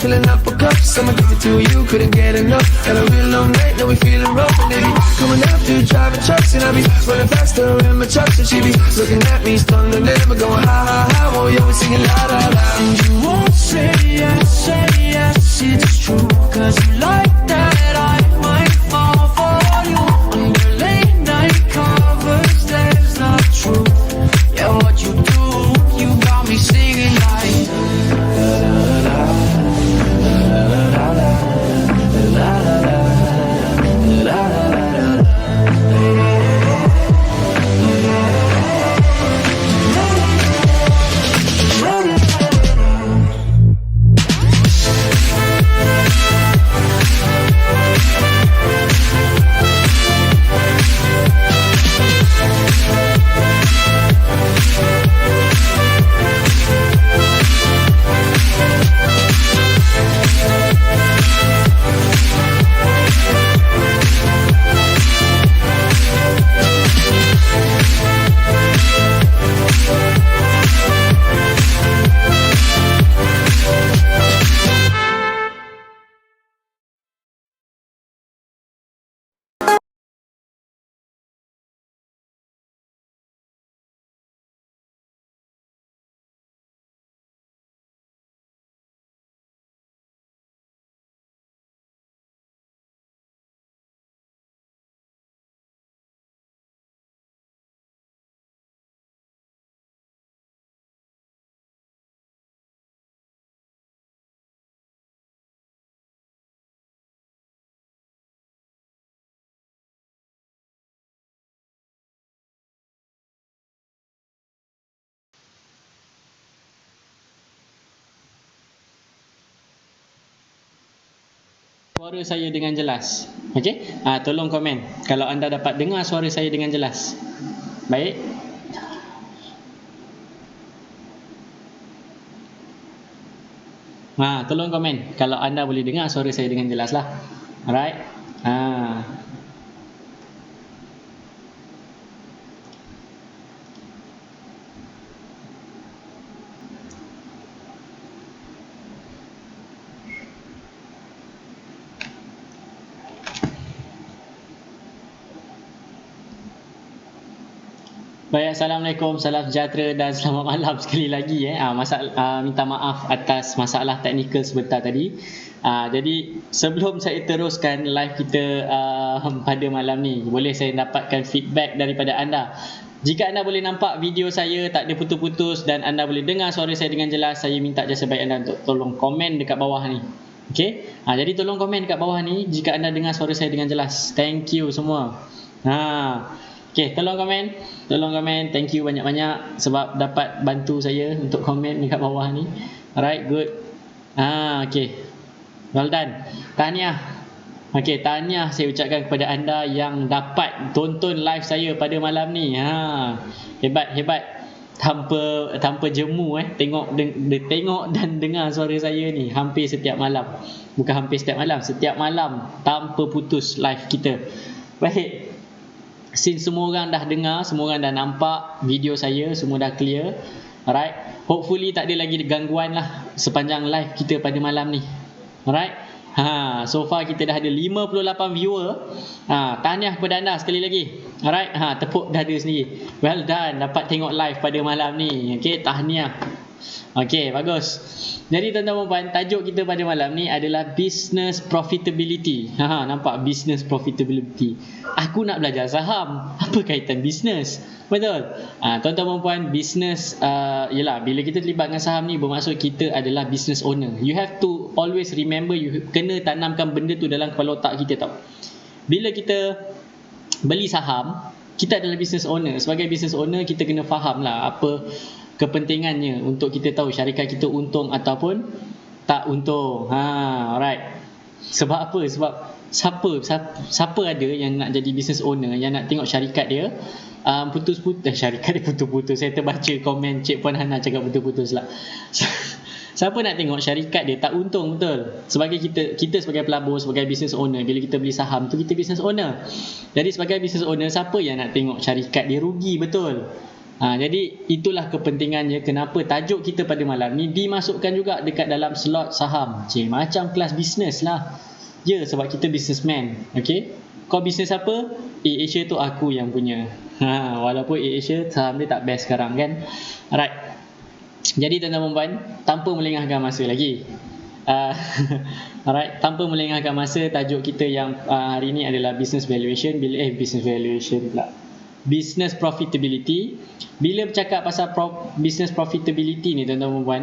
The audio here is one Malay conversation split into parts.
filling up a cup. I'm addicted to you, couldn't get enough. Got a real long night, now we feeling rough. And they be coming after, driving trucks, and I be running faster in my trucks. And she be looking at me, stunned and never going ha ha ha. Oh, yeah, we singing la la la. And you won't say yes, it's true. Cause you like that, I might fall for you. Under late night covers, there's the truth. Yeah, what you do, you got me singing like suara saya dengan jelas. Okey? Tolong komen kalau anda dapat dengar suara saya dengan jelas. Baik. Tolong komen kalau anda boleh dengar suara saya dengan jelas lah. Alright? Baik, Assalamualaikum, salam sejahtera dan selamat malam sekali lagi. Minta maaf atas masalah teknikal sebentar tadi. Jadi sebelum saya teruskan live kita pada malam ni, boleh saya dapatkan feedback daripada anda. Jika anda boleh nampak video saya tak ada putus-putus dan anda boleh dengar suara saya dengan jelas, saya minta jasa baik anda untuk tolong komen dekat bawah ni. Okey? Jadi tolong komen dekat bawah ni jika anda dengar suara saya dengan jelas. Thank you semua. Okey, tolong komen. Thank you banyak-banyak sebab dapat bantu saya untuk komen dekat bawah ni. Alright, good. Okey. Well done. Tahniah. Okey, tahniah saya ucapkan kepada anda yang dapat tonton live saya pada malam ni. Hebat. Tanpa jemu tengok dan dengar suara saya ni hampir setiap malam. Bukan hampir setiap malam, setiap malam tanpa putus live kita. Baik. Since semua orang dah dengar, semua orang dah nampak video saya, semua dah clear. Alright. Hopefully tak ada lagi gangguan lah sepanjang live kita pada malam ni. Alright. So far kita dah ada 58 viewer. Tahniah kepada anda sekali lagi. Alright. Tepuk dada sendiri. Well done, dapat tengok live pada malam ni. Okay, tahniah. Okay, bagus. Jadi tuan-tuan dan puan, tajuk kita pada malam ni adalah business profitability. Nampak, business profitability. Aku nak belajar saham. Apa kaitan business? Betul? Tuan-tuan dan puan, business yelah, bila kita terlibat dengan saham ni bermaksud kita adalah business owner. You have to always remember, you kena tanamkan benda tu dalam kepala otak kita tau. Bila kita beli saham, kita adalah business owner. Sebagai business owner, kita kena faham lah apa kepentingannya untuk kita tahu syarikat kita untung ataupun tak untung. Alright. Sebab apa? Sebab siapa ada yang nak jadi business owner, yang nak tengok syarikat dia syarikat dia putus-putus. Saya terbaca komen Cik Puan Hana cakap putus-putus lah. Siapa nak tengok syarikat dia tak untung, betul? Sebagai kita sebagai pelabur, sebagai business owner, bila kita beli saham tu kita business owner. Jadi sebagai business owner, siapa yang nak tengok syarikat dia rugi, betul? Jadi itulah kepentingannya kenapa tajuk kita pada malam ni dimasukkan juga dekat dalam slot saham. Macam kelas bisnes lah. Ya, sebab kita businessman. Okay, kau bisnes apa? Asia tu aku yang punya. Walaupun Asia saham dia tak best sekarang kan. Alright. Jadi tuan-tuan dan puan, tanpa melengahkan masa lagi, alright, tanpa melengahkan masa, tajuk kita yang hari ini adalah business valuation. Business profitability. Bila bercakap pasal business profitability ni tuan-tuan dan puan,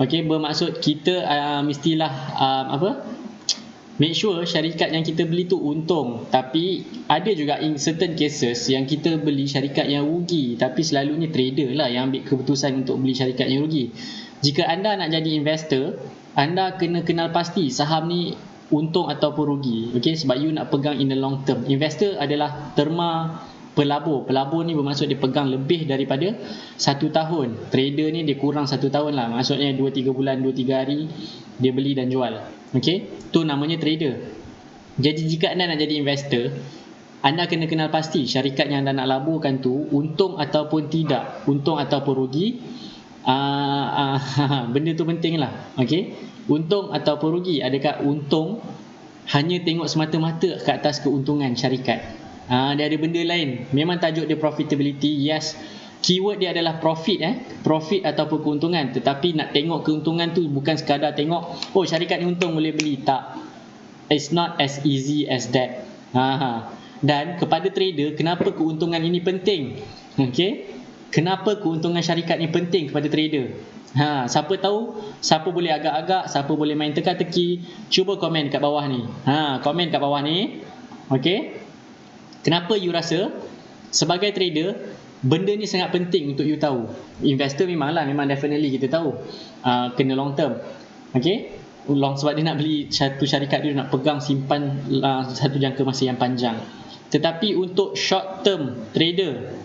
okay, bermaksud kita mestilah make sure syarikat yang kita beli tu untung. Tapi ada juga in certain cases yang kita beli syarikat yang rugi, tapi selalunya trader lah yang ambil keputusan untuk beli syarikat yang rugi. Jika anda nak jadi investor, anda kena kenal pasti saham ni untung ataupun rugi. Okay, sebab you nak pegang in the long term. Investor adalah terma pelabur. Pelabur ni bermaksud dia pegang lebih daripada 1 tahun. Trader ni dia kurang 1 tahun lah. Maksudnya 2-3 bulan, 2-3 hari dia beli dan jual. Okay, tu namanya trader. Jadi jika anda nak jadi investor, anda kena kenal pasti syarikat yang anda nak laburkan tu untung ataupun tidak, untung ataupun rugi. Benda tu penting lah. Okay, untung ataupun rugi. Adakah untung hanya tengok semata-mata ke atas keuntungan syarikat? Dia ada benda lain. Memang tajuk dia profitability, yes, keyword dia adalah profit, profit ataupun keuntungan. Tetapi nak tengok keuntungan tu bukan sekadar tengok, oh syarikat ni untung boleh beli. Tak, it's not as easy as that. Dan kepada trader, kenapa keuntungan ini penting? Okay, kenapa keuntungan syarikat ni penting kepada trader? Siapa tahu, siapa boleh agak-agak, siapa boleh main teka-teki, cuba komen kat bawah ni. Komen kat bawah ni. Okay, kenapa you rasa sebagai trader benda ni sangat penting untuk you tahu? Investor memang definitely kita tahu kena long term. Okay, long sebab dia nak beli satu syarikat, dia nak pegang simpan satu jangka masa yang panjang. Tetapi untuk short term trader,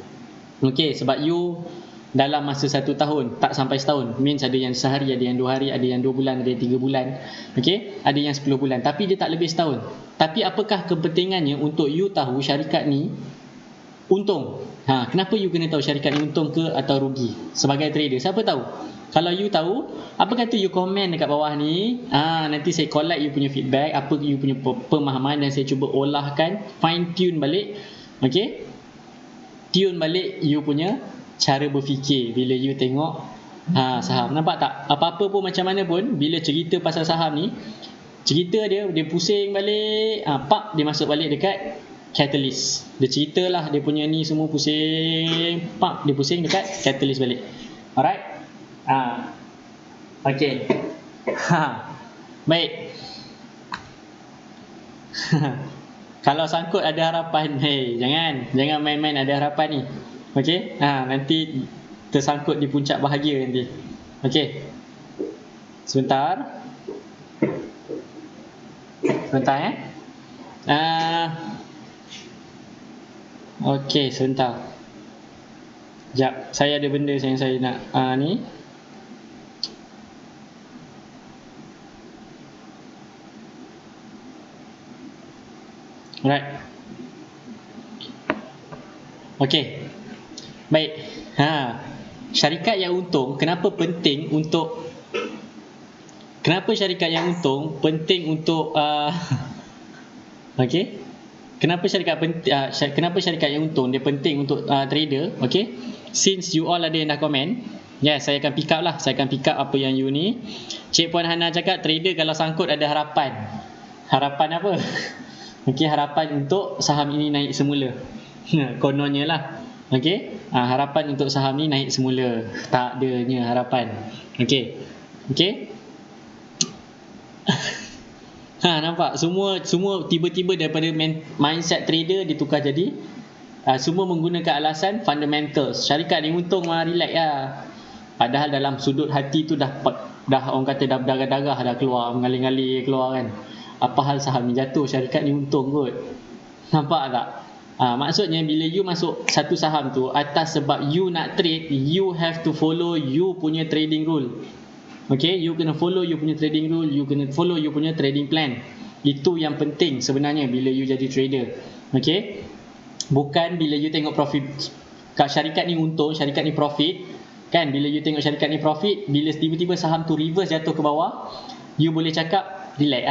okay, sebab you dalam masa 1 tahun, tak sampai setahun, means ada yang sehari, ada yang 2 hari, ada yang 2 bulan, ada yang 3 bulan, okay, ada yang 10 bulan, tapi dia tak lebih setahun. Tapi apakah kepentingannya untuk you tahu syarikat ni untung? Kenapa you kena tahu syarikat ni untung ke atau rugi sebagai trader? Siapa tahu? Kalau you tahu, apa kata you komen dekat bawah ni? Nanti saya collect you punya feedback, apa you punya pemahaman, dan saya cuba olahkan, fine tune balik. Okay, tune balik you punya cara berfikir bila you tengok saham. Nampak tak? Apa-apa pun macam mana pun, bila cerita pasal saham ni, cerita dia pusing balik, dia masuk balik dekat catalyst. Dia ceritalah dia punya ni semua pusing, dia pusing dekat catalyst balik. Alright. Okay. Baik. Kalau sangkut ada harapan, jangan main-main ada harapan ni. Okay, nanti tersangkut di puncak bahagia nanti. Okay, sebentar okay, sebentar. Sekejap, saya ada benda yang saya nak ni. Alright. Okay, baik. Syarikat yang untung, kenapa syarikat yang untung penting untuk okay, kenapa syarikat yang untung dia penting untuk trader? Okay, since you all ada yang dah komen, yes, saya akan pick up apa yang you ni. Cik Puan Hana cakap trader kalau sangkut ada harapan. Harapan apa? Okay, harapan untuk saham ini naik semula. Kononnya lah. Okay, harapan untuk saham ni naik semula. Tak adanya harapan. Okay. Nampak? Semua tiba-tiba daripada mindset trader ditukar jadi semua menggunakan alasan fundamentals. Syarikat ni untung, relax lah. Padahal dalam sudut hati tu dah orang kata dah berdarah-darah dah keluar, mengalir-ngalir keluar kan. Apa hal saham ni jatuh, syarikat ni untung kot. Nampak tak? Maksudnya bila you masuk satu saham tu, atas sebab you nak trade, you have to follow you punya trading rule. Okay, you kena follow you punya trading rule, you kena follow you punya trading plan. Itu yang penting sebenarnya bila you jadi trader. Okay, bukan bila you tengok kat syarikat ni untung, syarikat ni profit, kan? Bila you tengok syarikat ni profit, bila tiba-tiba saham tu reverse jatuh ke bawah, you boleh cakap, relax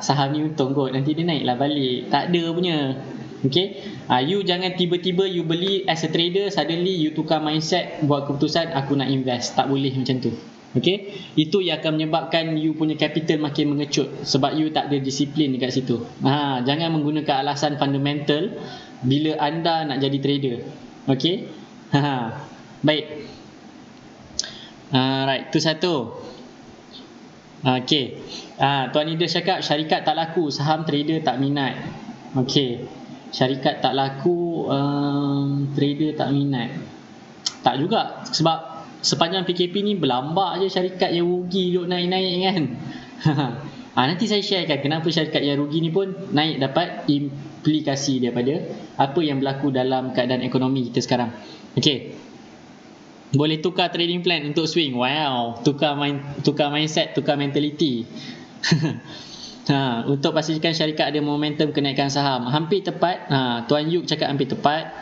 saham ni untung kot, nanti dia naik lah balik. Tak ada punya. Okay, you jangan tiba-tiba you beli as a trader, suddenly you tukar mindset, buat keputusan aku nak invest. Tak boleh macam tu. Okay, itu yang akan menyebabkan you punya capital makin mengecut, sebab you tak ada disiplin dekat situ. Jangan menggunakan alasan fundamental bila anda nak jadi trader. Okay, baik. Right, tu satu. Okay, Tuan Ida cakap syarikat tak laku, saham trader tak minat. Okay, syarikat tak laku, trader tak minat. Tak juga, sebab sepanjang PKP ni berlambak je syarikat yang rugi duk naik-naik kan. Nanti saya sharekan kenapa syarikat yang rugi ni pun naik, dapat implikasi daripada apa yang berlaku dalam keadaan ekonomi kita sekarang. Okay, boleh tukar trading plan untuk swing. Wow, tukar mindset, tukar mentality. Untuk pastikan syarikat ada momentum kenaikan saham. Hampir tepat. Tuan Yuk cakap hampir tepat.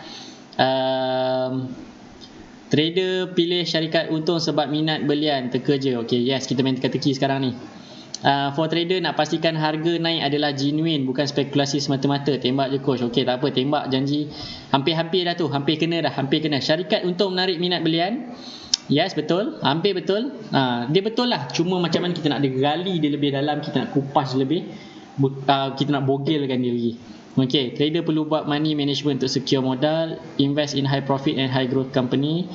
Trader pilih syarikat untung sebab minat belian, teka je. Okay, yes, kita main teka-teki sekarang ni. For trader, nak pastikan harga naik adalah genuine, bukan spekulasi semata-mata. Tembak je coach. Okay, tak apa, tembak janji. Hampir-hampir dah tu, hampir kena dah, hampir kena. Syarikat untung menarik minat belian. Yes, betul, hampir betul. Dia betul lah, cuma macam mana kita nak gali dia lebih dalam, kita nak kupas lebih, kita nak bogelkan dia lagi. Okay, trader perlu buat money management untuk secure modal, invest in high profit and high growth company.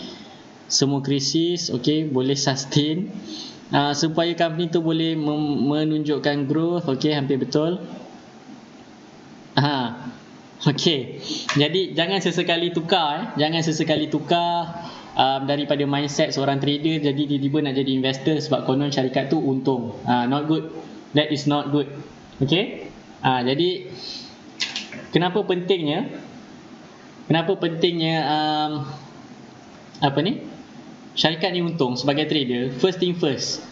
Semua krisis, okay, boleh sustain, supaya company tu boleh menunjukkan growth. Okay, hampir betul. Okay, jadi jangan sesekali tukar daripada mindset seorang trader jadi tiba-tiba nak jadi investor sebab konon syarikat tu untung. Not good. That is not good. Okay, jadi kenapa pentingnya syarikat ni untung sebagai trader? First thing first,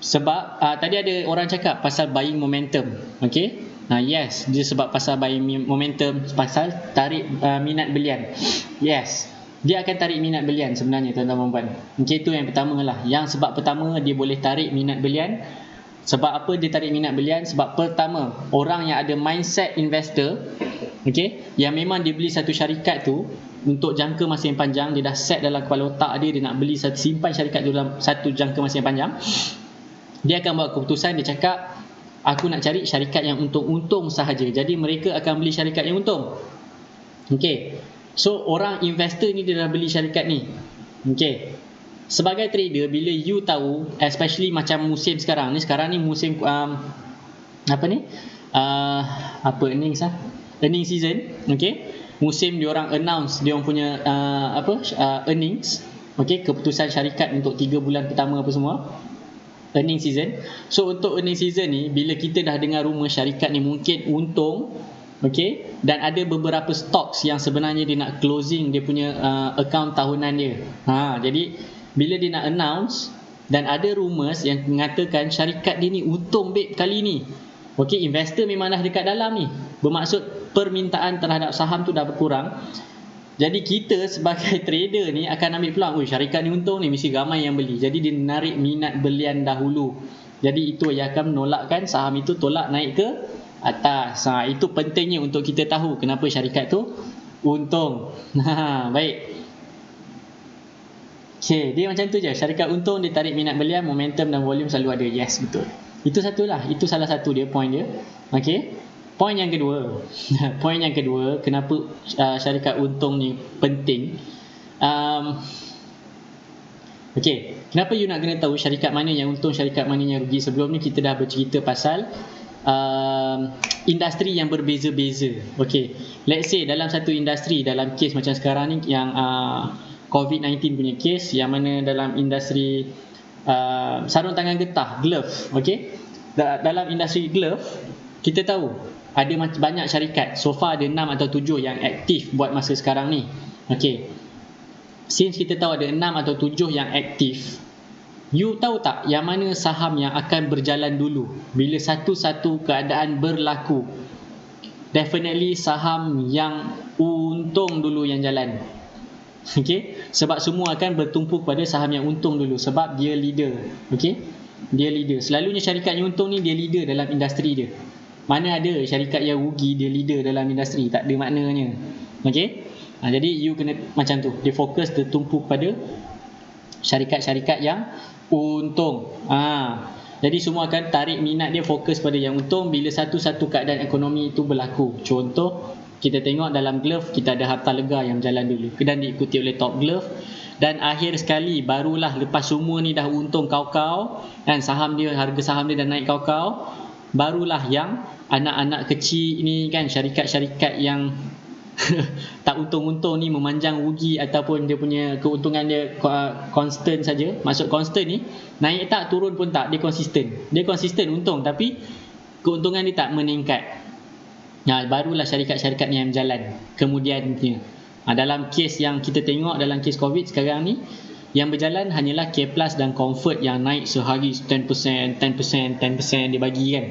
sebab tadi ada orang cakap pasal buying momentum. Okay, yes, dia sebab pasal buying momentum, pasal tarik minat belian. Yes, dia akan tarik minat belian sebenarnya, tuan-tuan dan puan. Okay, itu yang pertama lah. Yang sebab pertama dia boleh tarik minat belian. Sebab apa dia tarik minat belian? Sebab pertama, orang yang ada mindset investor, okay, yang memang dia beli satu syarikat tu untuk jangka masa yang panjang, dia dah set dalam kepala otak dia nak beli simpan syarikat tu dalam satu jangka masa yang panjang. Dia akan buat keputusan, dia cakap aku nak cari syarikat yang untung-untung sahaja. Jadi mereka akan beli syarikat yang untung. Okay, so orang investor ni dia dah beli syarikat ni. Okay, sebagai trader, bila you tahu, especially macam musim sekarang ni musim earning season. Okay, musim diorang announce diorang punya earnings. Okay, keputusan syarikat untuk 3 bulan pertama apa semua, earning season. So untuk earning season ni, bila kita dah dengar rumor syarikat ni mungkin untung, okay, dan ada beberapa stocks yang sebenarnya dia nak closing dia punya account tahunan dia. Jadi bila dia nak announce dan ada rumours yang mengatakan syarikat dia ni untung babe kali ni, okay, investor memang dah dekat dalam ni, bermaksud permintaan terhadap saham tu dah berkurang. Jadi kita sebagai trader ni akan ambil peluang, syarikat ni untung ni, mesti ramai yang beli. Jadi dia menarik minat belian dahulu. Jadi itu yang akan menolakkan saham itu tolak naik ke atas. Itu pentingnya untuk kita tahu kenapa syarikat tu untung. Baik. Okay, dia macam tu je. Syarikat untung, dia tarik minat belian, momentum dan volume selalu ada. Yes, betul. Itu satulah. Itu salah satu dia, point dia. Okay. Point yang kedua, kenapa syarikat untung ni penting. Okay, kenapa you nak kena tahu syarikat mana yang untung, syarikat mana yang rugi? Sebelum ni kita dah bercerita pasal industri yang berbeza-beza. Okay, let's say dalam satu industri, dalam kes macam sekarang ni yang COVID-19 punya kes, yang mana dalam industri sarung tangan getah, glove. Okay, dalam industri glove kita tahu ada banyak syarikat. So far ada 6 atau 7 yang aktif buat masa sekarang ni. Okay, since kita tahu ada 6 atau 7 yang aktif, you tahu tak yang mana saham yang akan berjalan dulu bila satu-satu keadaan berlaku? Definitely saham yang untung dulu yang jalan. Okay, sebab semua akan bertumpu pada saham yang untung dulu sebab dia leader. Okay, dia leader. Selalunya syarikat yang untung ni dia leader dalam industri dia. Mana ada syarikat yang rugi dia leader dalam industri, tak ada maknanya. Okay, jadi you kena macam tu, dia fokus, dia tumpu pada syarikat-syarikat yang untung. Jadi semua akan tarik minat dia fokus pada yang untung bila satu-satu keadaan ekonomi itu berlaku. Contoh, kita tengok dalam glove kita ada Harta Lega yang jalan dulu dan diikuti oleh Top Glove, dan akhir sekali barulah lepas semua ni dah untung kau-kau dan saham dia, harga saham dia dah naik kau-kau, barulah yang anak-anak kecil ni kan, syarikat-syarikat yang tak untung-untung ni memanjang rugi ataupun dia punya keuntungan dia constant saja. Maksud constant ni naik tak turun pun tak, dia konsisten untung tapi keuntungan dia tak meningkat. Barulah syarikat-syarikat ni yang berjalan kemudiannya. Dalam kes yang kita tengok dalam kes COVID sekarang ni, yang berjalan hanyalah K Plus dan Comfort yang naik sehari 10% dia bagi kan.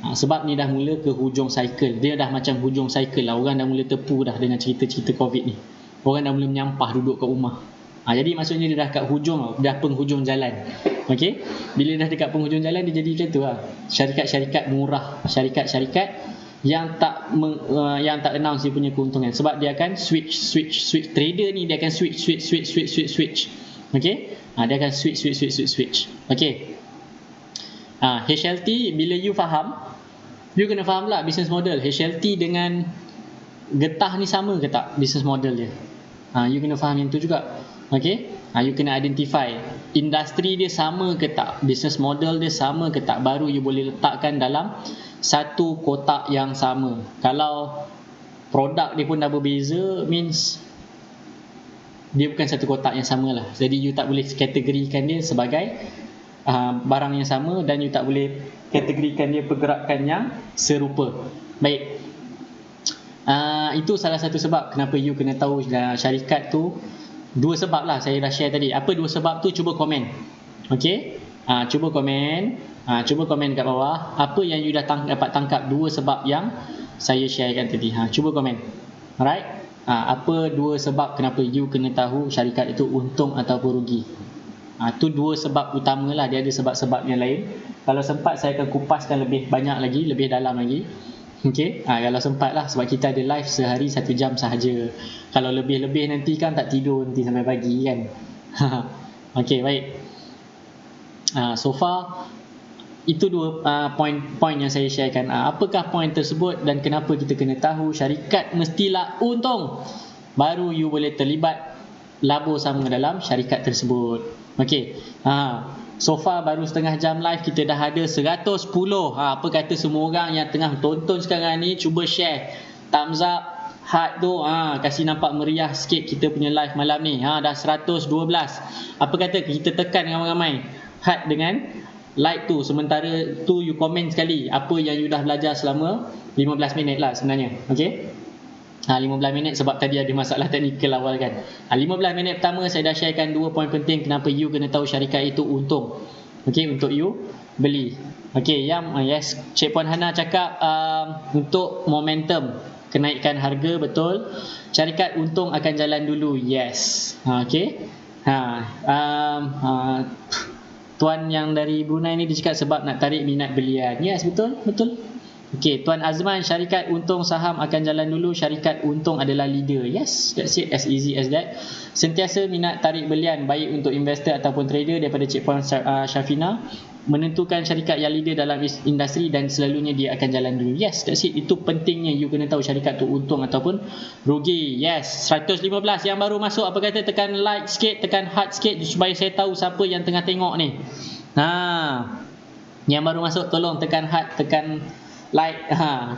Sebab ni dah mula ke hujung cycle. Dia dah macam hujung cycle lah. Orang dah mula tepu dah dengan cerita-cerita COVID ni. Orang dah mula menyampah duduk kat rumah. Jadi maksudnya dia dah kat hujung, dah penghujung jalan. Okey, bila dah dekat penghujung jalan dia jadi macam tu lah. Syarikat-syarikat murah, syarikat-syarikat yang tak announce dia punya keuntungan sebab dia akan switch. Trader ni dia akan switch. Okey, dia akan switch. Okey, HLT bila you faham, you kena faham lah business model HLT dengan Getah ni sama ke tak business model dia. You kena faham yang tu juga. Okey, you kena identify industri dia sama ke tak, business model dia sama ke tak, baru you boleh letakkan dalam satu kotak yang sama. Kalau produk dia pun dah berbeza, means dia bukan satu kotak yang sama lah. Jadi you tak boleh kategorikan dia sebagai barang yang sama, dan you tak boleh kategorikan dia pergerakan yang serupa. Baik, itu salah satu sebab kenapa you kena tahu syarikat tu. Dua sebab lah saya dah share tadi. Apa dua sebab tu? Cuba komen. Okey, cuba komen. Cuba komen kat bawah apa yang you dah dapat tangkap dua sebab yang saya sharekan tadi. Cuba komen. Alright, apa dua sebab kenapa you kena tahu syarikat itu untung ataupun rugi. Tu dua sebab utama lah. Dia ada sebab-sebab yang lain. Kalau sempat saya akan kupaskan lebih banyak lagi, lebih dalam lagi. Okey, kalau sempat lah, sebab kita ada live sehari 1 jam sahaja. Kalau lebih-lebih nanti kan tak tidur nanti sampai pagi kan. Okey, baik. So far itu dua point yang saya sharekan. Apakah point tersebut dan kenapa kita kena tahu syarikat mestilah untung, baru you boleh terlibat labur sama dalam syarikat tersebut. Okey, so far baru setengah jam live kita dah ada 110. Apa kata semua orang yang tengah tonton sekarang ni, cuba share, thumbs up, heart tu, kasih nampak meriah sikit kita punya live malam ni. Dah 112. Apa kata kita tekan ramai-ramai heart dengan like tu, sementara tu you komen sekali apa yang you dah belajar selama 15 minit lah sebenarnya. Okey, 15 minit sebab tadi ada masalah teknikal awal kan. 15 minit pertama saya dah sharekan 2 poin penting kenapa you kena tahu syarikat itu untung. Okey, untuk you beli. Okey, yes, Cik Puan Hana cakap untuk momentum kenaikan harga, betul. Syarikat untung akan jalan dulu. Yes. Okey. Tuan yang dari Brunei ni dia cakap sebab nak tarik minat belian. Yes, betul. Okey, Tuan Azman, syarikat untung saham akan jalan dulu, syarikat untung adalah leader. Yes, that's it, as easy as that. Sentiasa minat tarik belian baik untuk investor ataupun trader daripada Cik Puan Syafina. Menentukan syarikat yang leader dalam industri dan selalunya dia akan jalan dulu. Yes, that's it. Itu pentingnya you kena tahu syarikat tu untung ataupun rugi. Yes, 115 yang baru masuk, apa kata tekan like sikit, tekan heart sikit supaya saya tahu siapa yang tengah tengok ni. Yang baru masuk tolong tekan heart, tekan like.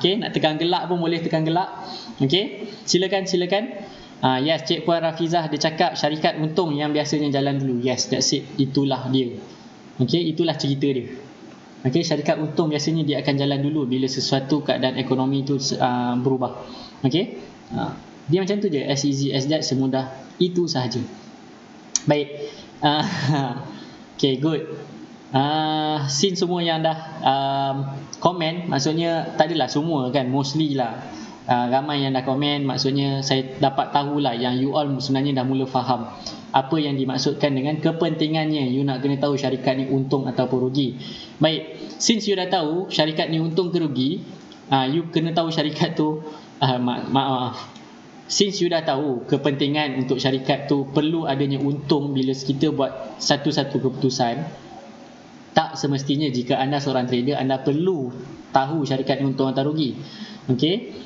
Okey, nak tekan gelak pun boleh tekan gelak. Okey, silakan. Yes, Cik Puan Rafizah dia cakap syarikat untung yang biasanya jalan dulu. Yes, that's it. Itulah dia. Okey, itulah cerita dia. Okey, syarikat untung biasanya dia akan jalan dulu bila sesuatu keadaan ekonomi itu berubah. Okey, dia macam tu je, as easy as that, semudah itu sahaja. Baik. Okey, good. Since semua yang dah komen, maksudnya tak adalah semua kan, mostly lah. ramai yang dah komen. Maksudnya saya dapat tahulah yang you all sebenarnya dah mula faham apa yang dimaksudkan dengan kepentingannya you nak kena tahu syarikat ni untung ataupun rugi. Baik, since you dah tahu syarikat ni untung ke rugi, you kena tahu syarikat tu maaf, since you dah tahu kepentingan untuk syarikat tu perlu adanya untung bila kita buat satu-satu keputusan, tak semestinya jika anda seorang trader anda perlu tahu syarikat ni untung atau rugi. Okey.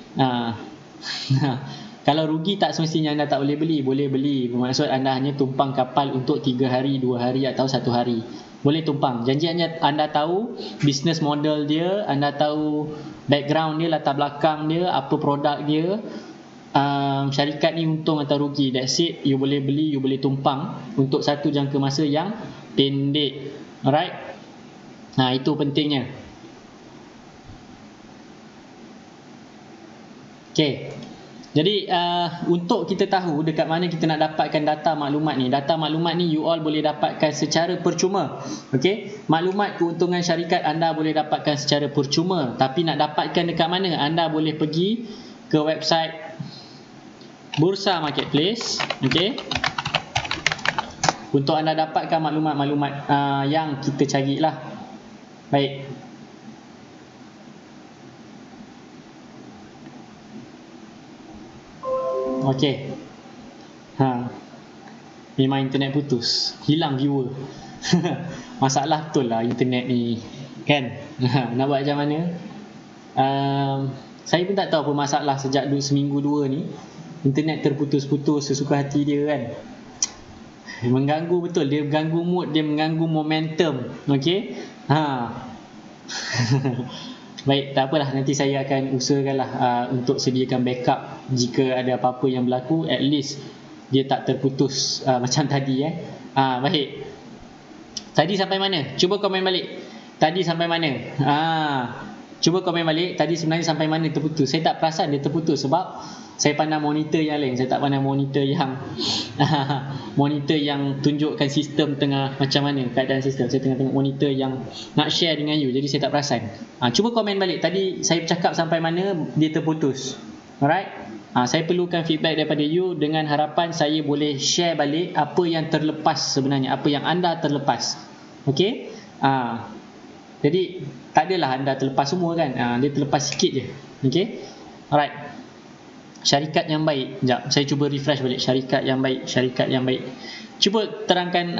Kalau rugi tak semestinya anda tak boleh beli. Boleh beli. Bermaksud anda hanya tumpang kapal untuk 3 hari, 2 hari atau 1 hari. Boleh tumpang. Janjiannya anda tahu business model dia, anda tahu background dia, latar belakang dia, apa produk dia, syarikat ni untung atau rugi. That's it. You boleh beli, you boleh tumpang untuk satu jangka masa yang pendek. Alright. Itu pentingnya. Okay. Jadi untuk kita tahu dekat mana kita nak dapatkan data maklumat ni. Data maklumat ni you all boleh dapatkan secara percuma. Okey, maklumat keuntungan syarikat anda boleh dapatkan secara percuma. Tapi nak dapatkan dekat mana? Anda boleh pergi ke website Bursa Marketplace. Okey. Untuk anda dapatkan maklumat-maklumat yang kita carilah. Baik. Okey. Memang internet putus. Hilang viewer. Masalah betul lah internet ni. Kan? Nak buat macam mana? Saya pun tak tahu apa masalah sejak seminggu 2 ni. Internet terputus-putus sesuka hati dia kan. Mengganggu betul. Dia mengganggu mood. Dia mengganggu momentum. Okey? Baik, tak apalah, nanti saya akan usahakanlah untuk sediakan backup jika ada apa-apa yang berlaku, at least dia tak terputus macam tadi baik. Tadi sampai mana? Cuba komen balik. Tadi sampai mana? Cuba komen balik. Tadi sebenarnya sampai mana terputus? Saya tak perasan dia terputus sebab saya pandang monitor yang lain. Saya tak pandang monitor yang monitor yang tunjukkan sistem tengah macam mana keadaan sistem. Saya tengah tengok monitor yang nak share dengan you. Jadi saya tak perasan. Cuba komen balik. Tadi saya cakap sampai mana dia terputus. Alright? Saya perlukan feedback daripada you dengan harapan saya boleh share balik apa yang terlepas sebenarnya. Apa yang anda terlepas. Okay? Jadi tak adalah anda terlepas semua kan. Dia terlepas sikit je. Okay? Alright. Syarikat yang baik. Sekejap, saya cuba refresh balik. Syarikat yang baik. Syarikat yang baik. Cuba terangkan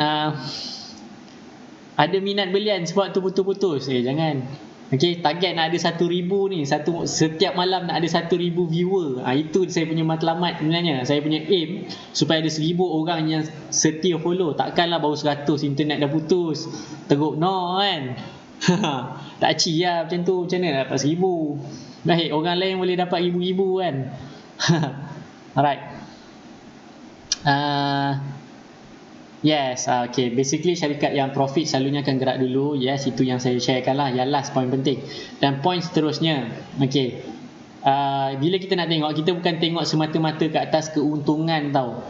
ada minat belian sebab tu putus-putus. Jangan. Okay, target nak ada 1,000 ni. Setiap malam nak ada 1,000 viewer. Itu saya punya matlamat sebenarnya. Saya punya aim supaya ada 1,000 orang yang setia follow. Takkanlah baru 100 internet dah putus. Teruk no kan. Tak aci lah macam tu. Macam mana dapat 1,000? Baik, orang lain boleh dapat ribu-ribu kan. Alright. Yes, okay. Basically syarikat yang profit selalunya akan gerak dulu. Yes, itu yang saya sharekan lah. Yang last point penting. Dan point seterusnya, okay. Bila kita nak tengok, kita bukan tengok semata-mata ke atas keuntungan tau.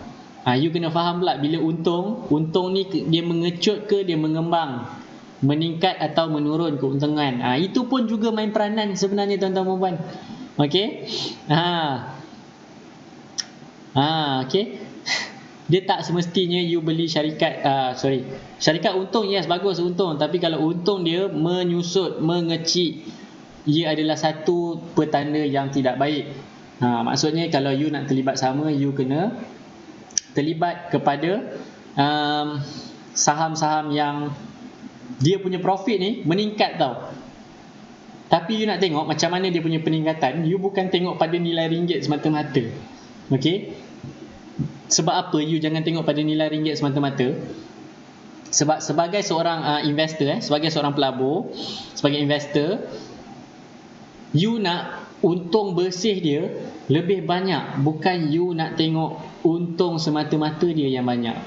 You kena faham pula bila untung ni dia mengecut ke dia mengembang, meningkat atau menurun keuntungan. Itu pun juga main peranan sebenarnya tuan-tuan dan puan. Okay. Okay. Dia tak semestinya you beli syarikat syarikat untung, yes, bagus untung, tapi kalau untung dia menyusut, mengecil, ia adalah satu petanda yang tidak baik. Maksudnya kalau you nak terlibat sama, you kena terlibat kepada saham-saham yang dia punya profit ni meningkat tau. Tapi you nak tengok macam mana dia punya peningkatan, you bukan tengok pada nilai ringgit semata-mata. Okay. Sebab apa you jangan tengok pada nilai ringgit semata-mata? Sebab sebagai seorang investor, sebagai seorang pelabur, sebagai investor, you nak untung bersih dia lebih banyak. Bukan you nak tengok untung semata-mata dia yang banyak.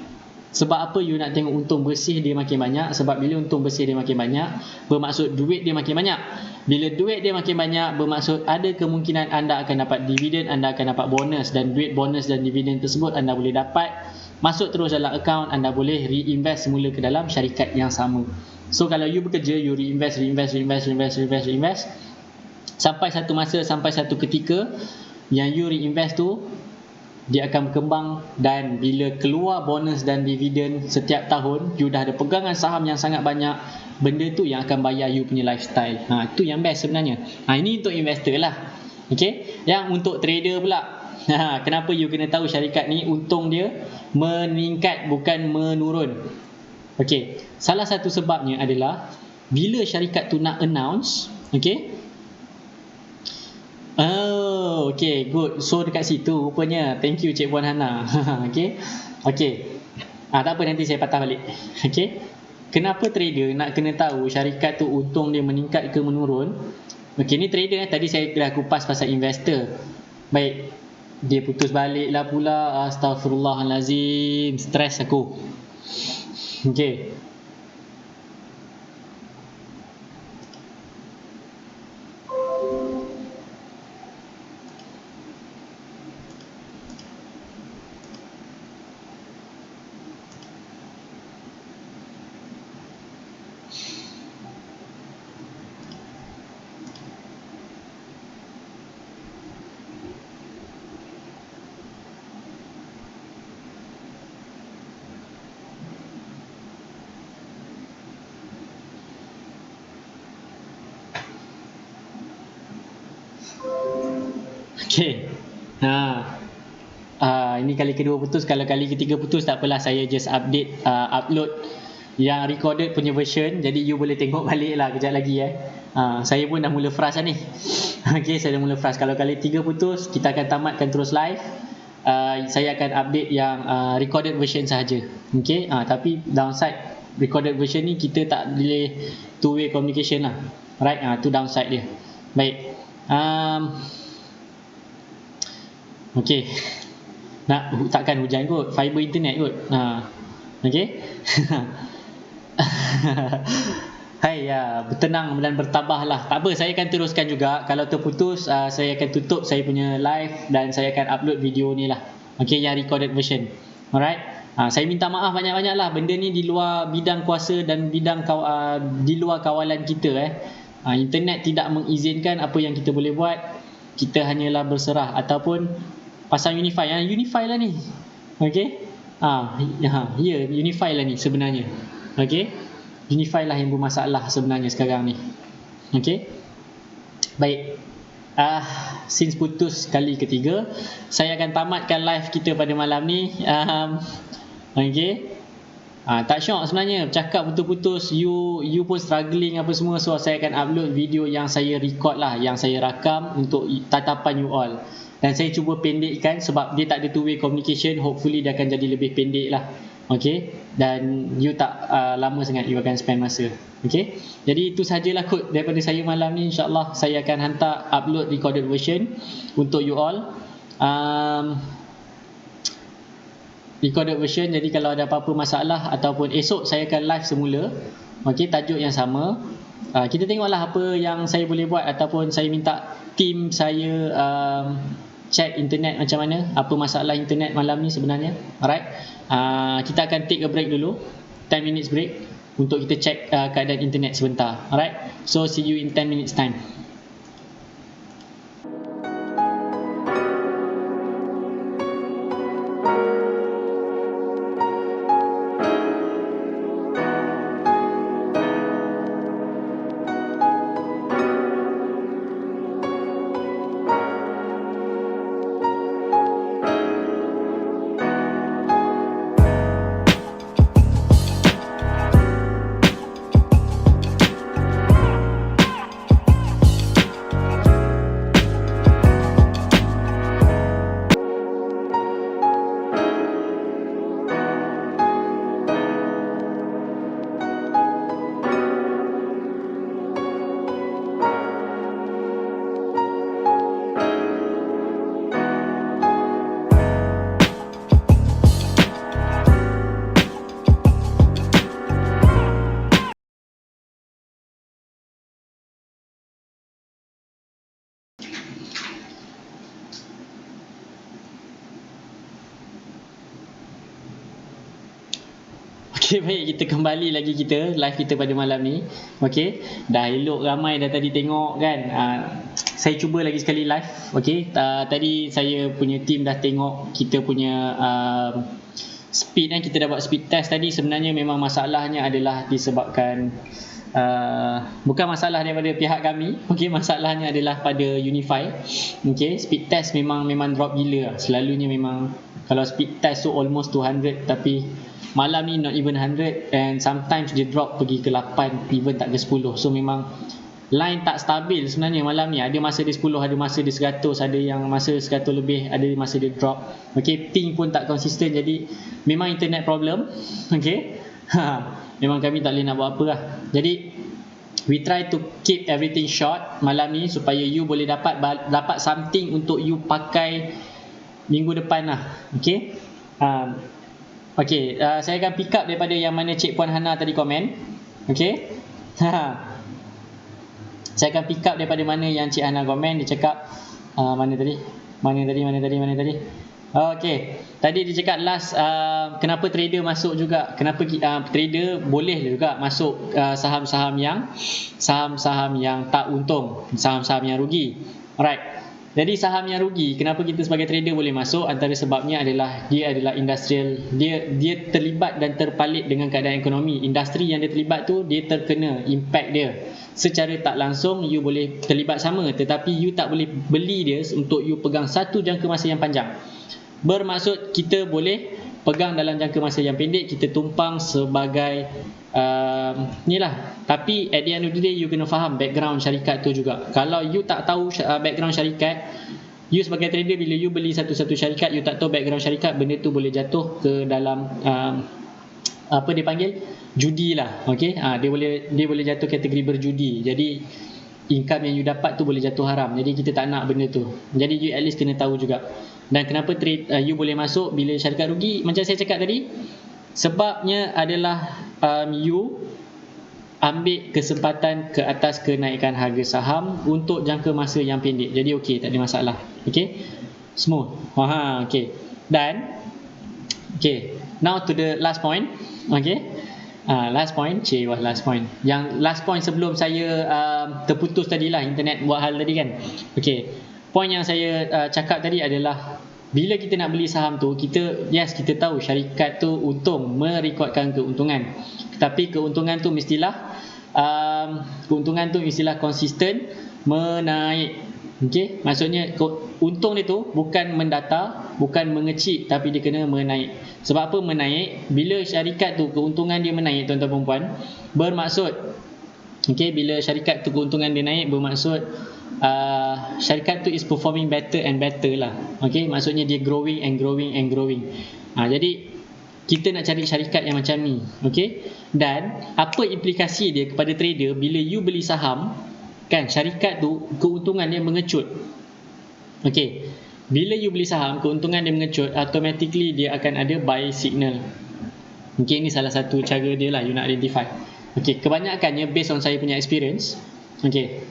Sebab apa you nak tengok untung bersih dia makin banyak? Sebab bila untung bersih dia makin banyak, bermaksud duit dia makin banyak. Bila duit dia makin banyak, bermaksud ada kemungkinan anda akan dapat dividen, anda akan dapat bonus, dan duit bonus dan dividen tersebut anda boleh dapat masuk terus dalam akaun, anda boleh reinvest semula ke dalam syarikat yang sama. So kalau you bekerja, you reinvest sampai satu masa, sampai satu ketika yang you reinvest tu dia akan berkembang, dan bila keluar bonus dan dividen setiap tahun, you dah ada pegangan saham yang sangat banyak, benda tu yang akan bayar you punya lifestyle. Itu yang best sebenarnya. Ini untuk investor lah. Okay, yang untuk trader pula, kenapa you kena tahu syarikat ni untung dia meningkat bukan menurun. Okay, salah satu sebabnya adalah bila syarikat tu nak announce, okay, okay, good. So dekat situ rupanya. Thank you Cik Puan Hana. Okay, tak apa, nanti saya patah balik. Okay, kenapa trader nak kena tahu syarikat tu untung dia meningkat ke menurun? Okay, ni trader. Tadi saya dah kupas pasal investor. Baik, dia putus balik lah pula. Astaghfirullahalazim, stres aku. Okay, okay. Ini kali kedua putus. Kalau kali ketiga putus tak apalah, saya just upload yang recorded punya version, jadi you boleh tengok balik lah kejap lagi. Saya pun dah mula frust lah ni. Okay, saya dah mula frust. Kalau kali 3 putus, kita akan tamatkan terus live. Saya akan update yang recorded version sahaja. Okay, tapi downside recorded version ni, kita tak boleh two-way communication lah. Right, tu downside dia. Baik, okay, takkan hujan kot, fiber internet kot. Okay. Hai, bertenang dan bertabahlah. Tak apa, saya akan teruskan juga. Kalau terputus, saya akan tutup saya punya live dan saya akan upload video ni lah. Okay, yang recorded version. Alright. Saya minta maaf banyak-banyak lah. Benda ni di luar bidang kuasa dan bidang di luar kawalan kita. Internet tidak mengizinkan apa yang kita boleh buat. Kita hanyalah berserah. Ataupun pasang Unify. Unify lah ni. Okay. Ya, Unify lah ni sebenarnya. Okay, Unify lah yang bermasalah sebenarnya sekarang ni. Okay, baik. Since putus kali ketiga, saya akan tamatkan live kita pada malam ni. Okay, tak syok sebenarnya cakap putus-putus. You pun struggling apa semua. So saya akan upload video yang saya record lah, yang saya rakam untuk tatapan you all. Dan saya cuba pendekkan sebab dia tak ada two-way communication. Hopefully dia akan jadi lebih pendek lah. Okay, dan you tak lama sangat you akan spend masa. Okay, jadi itu sahajalah kot daripada saya malam ni. InsyaAllah saya akan hantar upload recorded version untuk you all. Recorded version. Jadi kalau ada apa-apa masalah ataupun esok saya akan live semula. Okay, tajuk yang sama. Kita tengoklah apa yang saya boleh buat, ataupun saya minta team saya check internet macam mana, apa masalah internet malam ni sebenarnya. Alright, kita akan take a break dulu, 10 minutes break untuk kita check keadaan internet sebentar. Alright, so see you in 10 minutes time. Okay, baik, kita kembali lagi kita live kita pada malam ni. Okay, dah elok ramai dah tadi tengok kan. Saya cuba lagi sekali live. Okay, tadi saya punya team dah tengok kita punya speed kan. Kita dah buat speed test tadi. Sebenarnya memang masalahnya adalah disebabkan bukan masalah daripada pihak kami. Okay, masalahnya adalah pada Unify. Okay, speed test memang drop gila. Selalunya memang kalau speed test tu almost 200, tapi malam ni not even 100, and sometimes dia drop pergi ke 8, even tak ke 10. So memang line tak stabil sebenarnya malam ni. Ada masa dia 10, ada masa dia 100, ada yang masa 100 lebih, ada masa dia drop. Okay, ping pun tak konsisten. Jadi memang internet problem. Okay, memang kami tak boleh nak buat apa lah. Jadi we try to keep everything short malam ni supaya you boleh dapat something untuk you pakai minggu depan lah. Okay, okay, saya akan pick up daripada yang mana Cik Puan Hana tadi komen. Okay, saya akan pick up daripada mana yang Cik Hana komen. Dia cakap mana tadi. Okay, tadi dia cakap last kenapa trader masuk juga. Kenapa trader boleh juga masuk saham-saham yang tak untung, saham-saham yang rugi. Alright. Jadi saham yang rugi, kenapa kita sebagai trader boleh masuk? Antara sebabnya adalah dia adalah industrial, dia terlibat dan terpalit dengan keadaan ekonomi. Industri yang dia terlibat tu, dia terkena impact dia. Secara tak langsung you boleh terlibat sama, tetapi you tak boleh beli dia untuk you pegang satu jangka masa yang panjang. Bermaksud kita boleh pegang dalam jangka masa yang pendek, kita tumpang sebagai ni lah. Tapi at the end of the day, you kena faham background syarikat tu juga. Kalau you tak tahu background syarikat, you sebagai trader, bila you beli satu-satu syarikat, you tak tahu background syarikat, benda tu boleh jatuh ke dalam apa dia panggil, judi lah. Okay, dia boleh jatuh kategori berjudi. Jadi income yang you dapat tu boleh jatuh haram. Jadi kita tak nak benda tu. Jadi you at least kena tahu juga. Dan kenapa you boleh masuk bila syarikat rugi, macam saya cakap tadi, sebabnya adalah you ambil kesempatan ke atas kenaikan harga saham untuk jangka masa yang pendek. Jadi okey, tak ada masalah. Okey, smooth. Okey. Dan okey, now to the last point. Okey, last point. Last point. Yang last point sebelum saya terputus tadilah internet buat hal tadi kan. Okey, point yang saya cakap tadi adalah bila kita nak beli saham tu, kita tahu syarikat tu untung, merekodkan keuntungan. Tapi keuntungan tu mestilah konsisten, menaik. Okey, maksudnya untung dia tu bukan mendata, bukan mengecil, tapi dia kena menaik. Sebab apa menaik? Bila syarikat tu keuntungan dia menaik, tuan-tuan dan puan, bermaksud bila syarikat tu keuntungan dia naik, bermaksud syarikat tu is performing better and better lah. Okay, maksudnya dia growing. Jadi kita nak cari syarikat yang macam ni. Okay, dan apa implikasi dia kepada trader bila you beli saham kan, syarikat tu keuntungan dia mengecut. Okay, bila you beli saham keuntungan dia mengecut, automatically dia akan ada buy signal. Okay, ini salah satu cara dia lah you nak identify. Okay, kebanyakannya based on saya punya experience. Okay,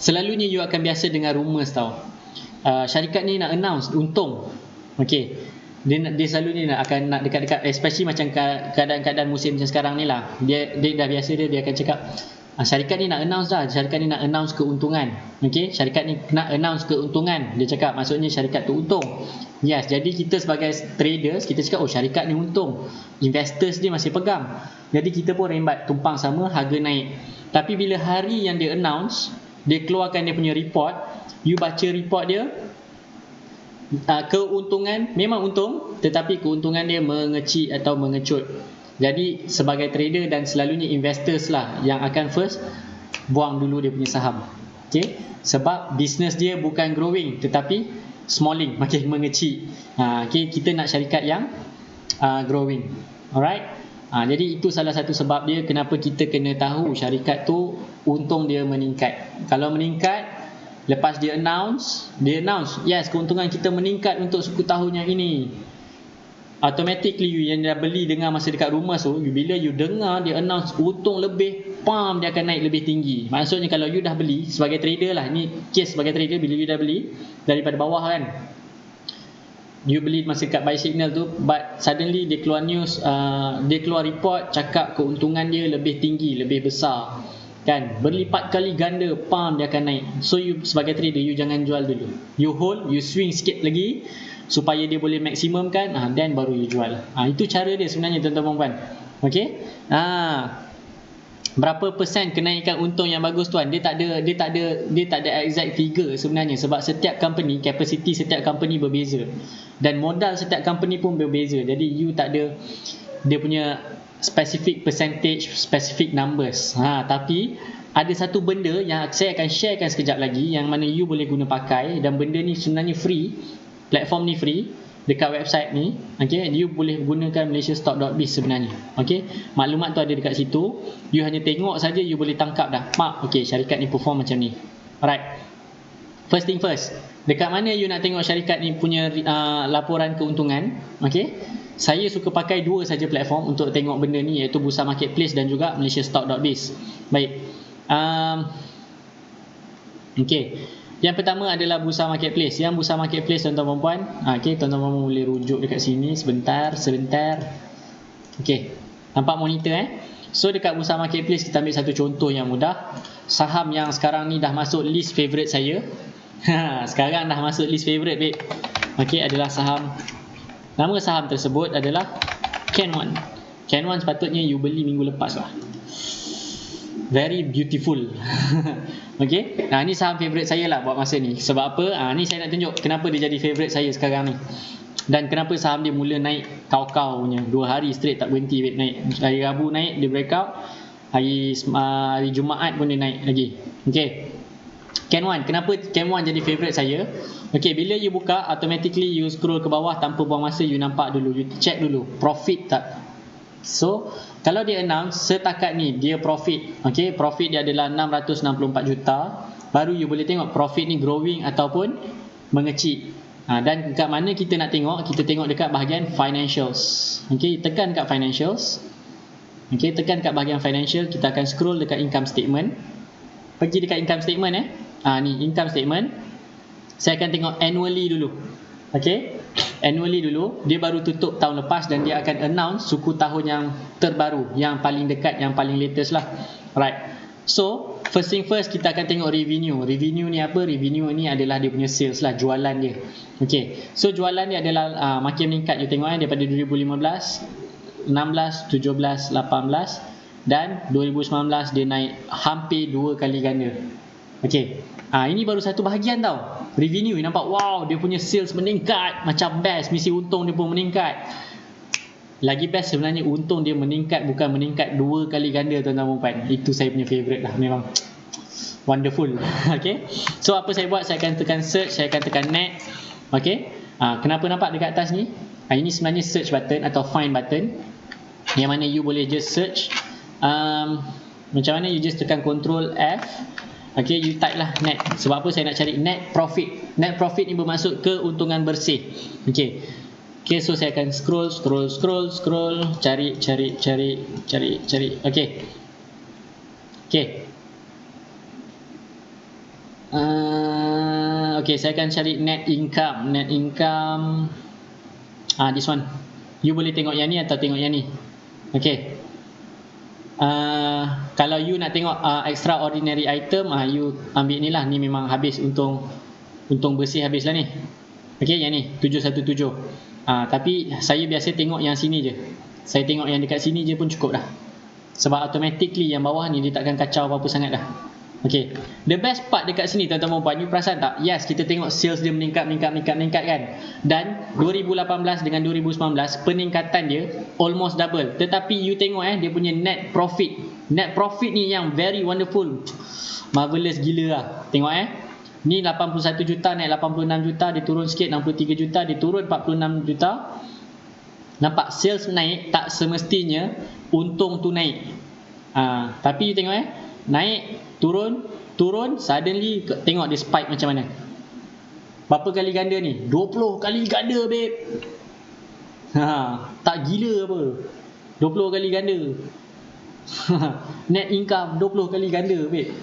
selalunya you akan biasa dengar rumours tau. Syarikat ni nak announce untung. Okay, dia selalunya nak dekat-dekat, especially macam keadaan-keadaan musim macam sekarang ni lah. Dia dah biasa dia akan cakap syarikat ni nak announce dah, syarikat ni nak announce keuntungan. Okay, syarikat ni nak announce keuntungan. Dia cakap maksudnya syarikat tu untung. Yes, jadi kita sebagai traders, kita cakap syarikat ni untung, investors dia masih pegang. Jadi kita pun rembat, tumpang sama, harga naik. Tapi bila hari yang dia announce, dia keluarkan dia punya report, you baca report dia, keuntungan memang untung, tetapi keuntungan dia mengecil atau mengecut. Jadi sebagai trader dan selalunya investors lah yang akan first buang dulu dia punya saham. Okay, sebab bisnes dia bukan growing tetapi smalling, makin mengecil. Okay, kita nak syarikat yang growing. Alright. Jadi itu salah satu sebab dia kenapa kita kena tahu syarikat tu untung dia meningkat. Kalau meningkat, lepas dia announce, yes, keuntungan kita meningkat untuk 10 tahun yang ini. Automatically you yang dah beli dengar masa dekat rumah tu, bila you dengar dia announce untung lebih, dia akan naik lebih tinggi. Maksudnya kalau you dah beli sebagai trader lah, ni case sebagai trader, bila you dah beli daripada bawah kan, you beli masa kat buy signal tu, but suddenly dia keluar news, dia keluar report cakap keuntungan dia lebih tinggi, lebih besar, kan, berlipat kali ganda, dia akan naik. So you sebagai trader, you jangan jual dulu, you hold, you swing sikit lagi supaya dia boleh maksimum kan, then baru you jual. Itu cara dia sebenarnya tuan-tuan puan. Okay, berapa persen kenaikan untung yang bagus tuan? Dia tak ada exact figure sebenarnya, sebab setiap company, capacity setiap company berbeza dan modal setiap company pun berbeza. Jadi you tak ada dia punya specific percentage, specific numbers. Tapi ada satu benda yang saya akan sharekan sekejap lagi, yang mana you boleh guna pakai, dan benda ni sebenarnya free, platform ni free dekat website ni. Okay, you boleh gunakan malaysiastock.biz sebenarnya. Okay, maklumat tu ada dekat situ, you hanya tengok saja, you boleh tangkap dah. Okay, syarikat ni perform macam ni. Alright, first thing first, dekat mana you nak tengok syarikat ni punya laporan keuntungan? Okay, saya suka pakai dua saja platform untuk tengok benda ni, iaitu Bursa Marketplace dan juga malaysiastock.biz. Baik, okay, yang pertama adalah Bursa Marketplace. Yang Bursa Marketplace tuan-tuan dan puan, okay, tuan-tuan dan puan boleh rujuk dekat sini sebentar. Okay, nampak monitor So dekat Bursa Marketplace, kita ambil satu contoh yang mudah. Saham yang sekarang ni dah masuk list favourite saya. Sekarang dah masuk list favourite, babe. Okay, adalah saham, nama saham tersebut adalah Can1. Can1 sepatutnya you beli minggu lepas lah. Very beautiful. Okay, ni saham favourite saya lah buat masa ni. Sebab apa? Ni saya nak tunjuk kenapa dia jadi favourite saya sekarang ni, dan kenapa saham dia mula naik kau-kau punya 2 hari straight tak berhenti naik. Hari Rabu naik, dia breakout. Hari Jumaat pun dia naik lagi. Okay, Can1. Kenapa Can1 jadi favourite saya? Okay, bila you buka, automatically you scroll ke bawah tanpa buang masa, you nampak dulu, you check dulu profit tak. So kalau dia announce setakat ni dia profit, okay, profit dia adalah 664 juta, baru you boleh tengok profit ni growing ataupun mengecil. Dan kat mana kita nak tengok? Kita tengok dekat bahagian financials. Okay, tekan kat financials. Okay, tekan kat bahagian financial, kita akan scroll dekat income statement. Pergi dekat income statement ni income statement. Saya akan tengok annually dulu. Okay, annually dulu, dia baru tutup tahun lepas dan dia akan announce suku tahun yang terbaru, yang paling dekat, yang paling latest lah. Right, so first thing first, kita akan tengok revenue. Revenue ni apa? Revenue ni adalah dia punya sales lah, jualan dia. Okay, so jualan dia adalah makin meningkat. You tengok daripada 2015, 16, 17, 18 dan 2019 dia naik hampir 2 kali ganda. Okay, ini baru satu bahagian tau. Revenue, nampak, wow, dia punya sales meningkat, macam best, mesti untung dia pun meningkat. Lagi best sebenarnya untung dia meningkat, bukan meningkat 2 kali ganda, tuan-tuan dan puan. Itu saya punya favourite lah, memang wonderful. Okay, so apa saya buat? Saya akan tekan search, saya akan tekan net. Okay, kenapa nampak dekat atas ni? Ini sebenarnya search button atau find button, yang mana you boleh just search. Macam mana? You just tekan Ctrl F. Okay, you type lah net. Sebab apa saya nak cari net profit? Net profit ni bermaksud keuntungan bersih. Okay, so saya akan scroll, cari. Okay, okay, saya akan cari net income. This one. You boleh tengok yang ni atau tengok yang ni. Okay, kalau you nak tengok extraordinary item, you ambil ni lah. Ni memang habis, untung bersih habis lah ni. Okay, yang ni 717. Tapi saya biasa tengok yang sini je. Saya tengok yang dekat sini je pun cukup dah, sebab automatically yang bawah ni dia takkan kacau apa-apa sangat dah. Okay, the best part dekat sini, tuan-tuan dan puan, you perasan tak? Yes, kita tengok sales dia meningkat kan. Dan 2018 dengan 2019 peningkatan dia almost double. Tetapi you tengok dia punya net profit. Net profit ni yang very wonderful, marvelous gila lah. Tengok ni 81 juta naik 86 juta, dia turun sikit 63 juta, dia turun 46 juta. Nampak sales naik, tak semestinya untung tu naik. Tapi you tengok naik, turun, suddenly tengok dia spike macam mana. Berapa kali ganda ni? 20 kali ganda, babe. Tak gila apa? 20 kali ganda. Net income 20 kali ganda, babe.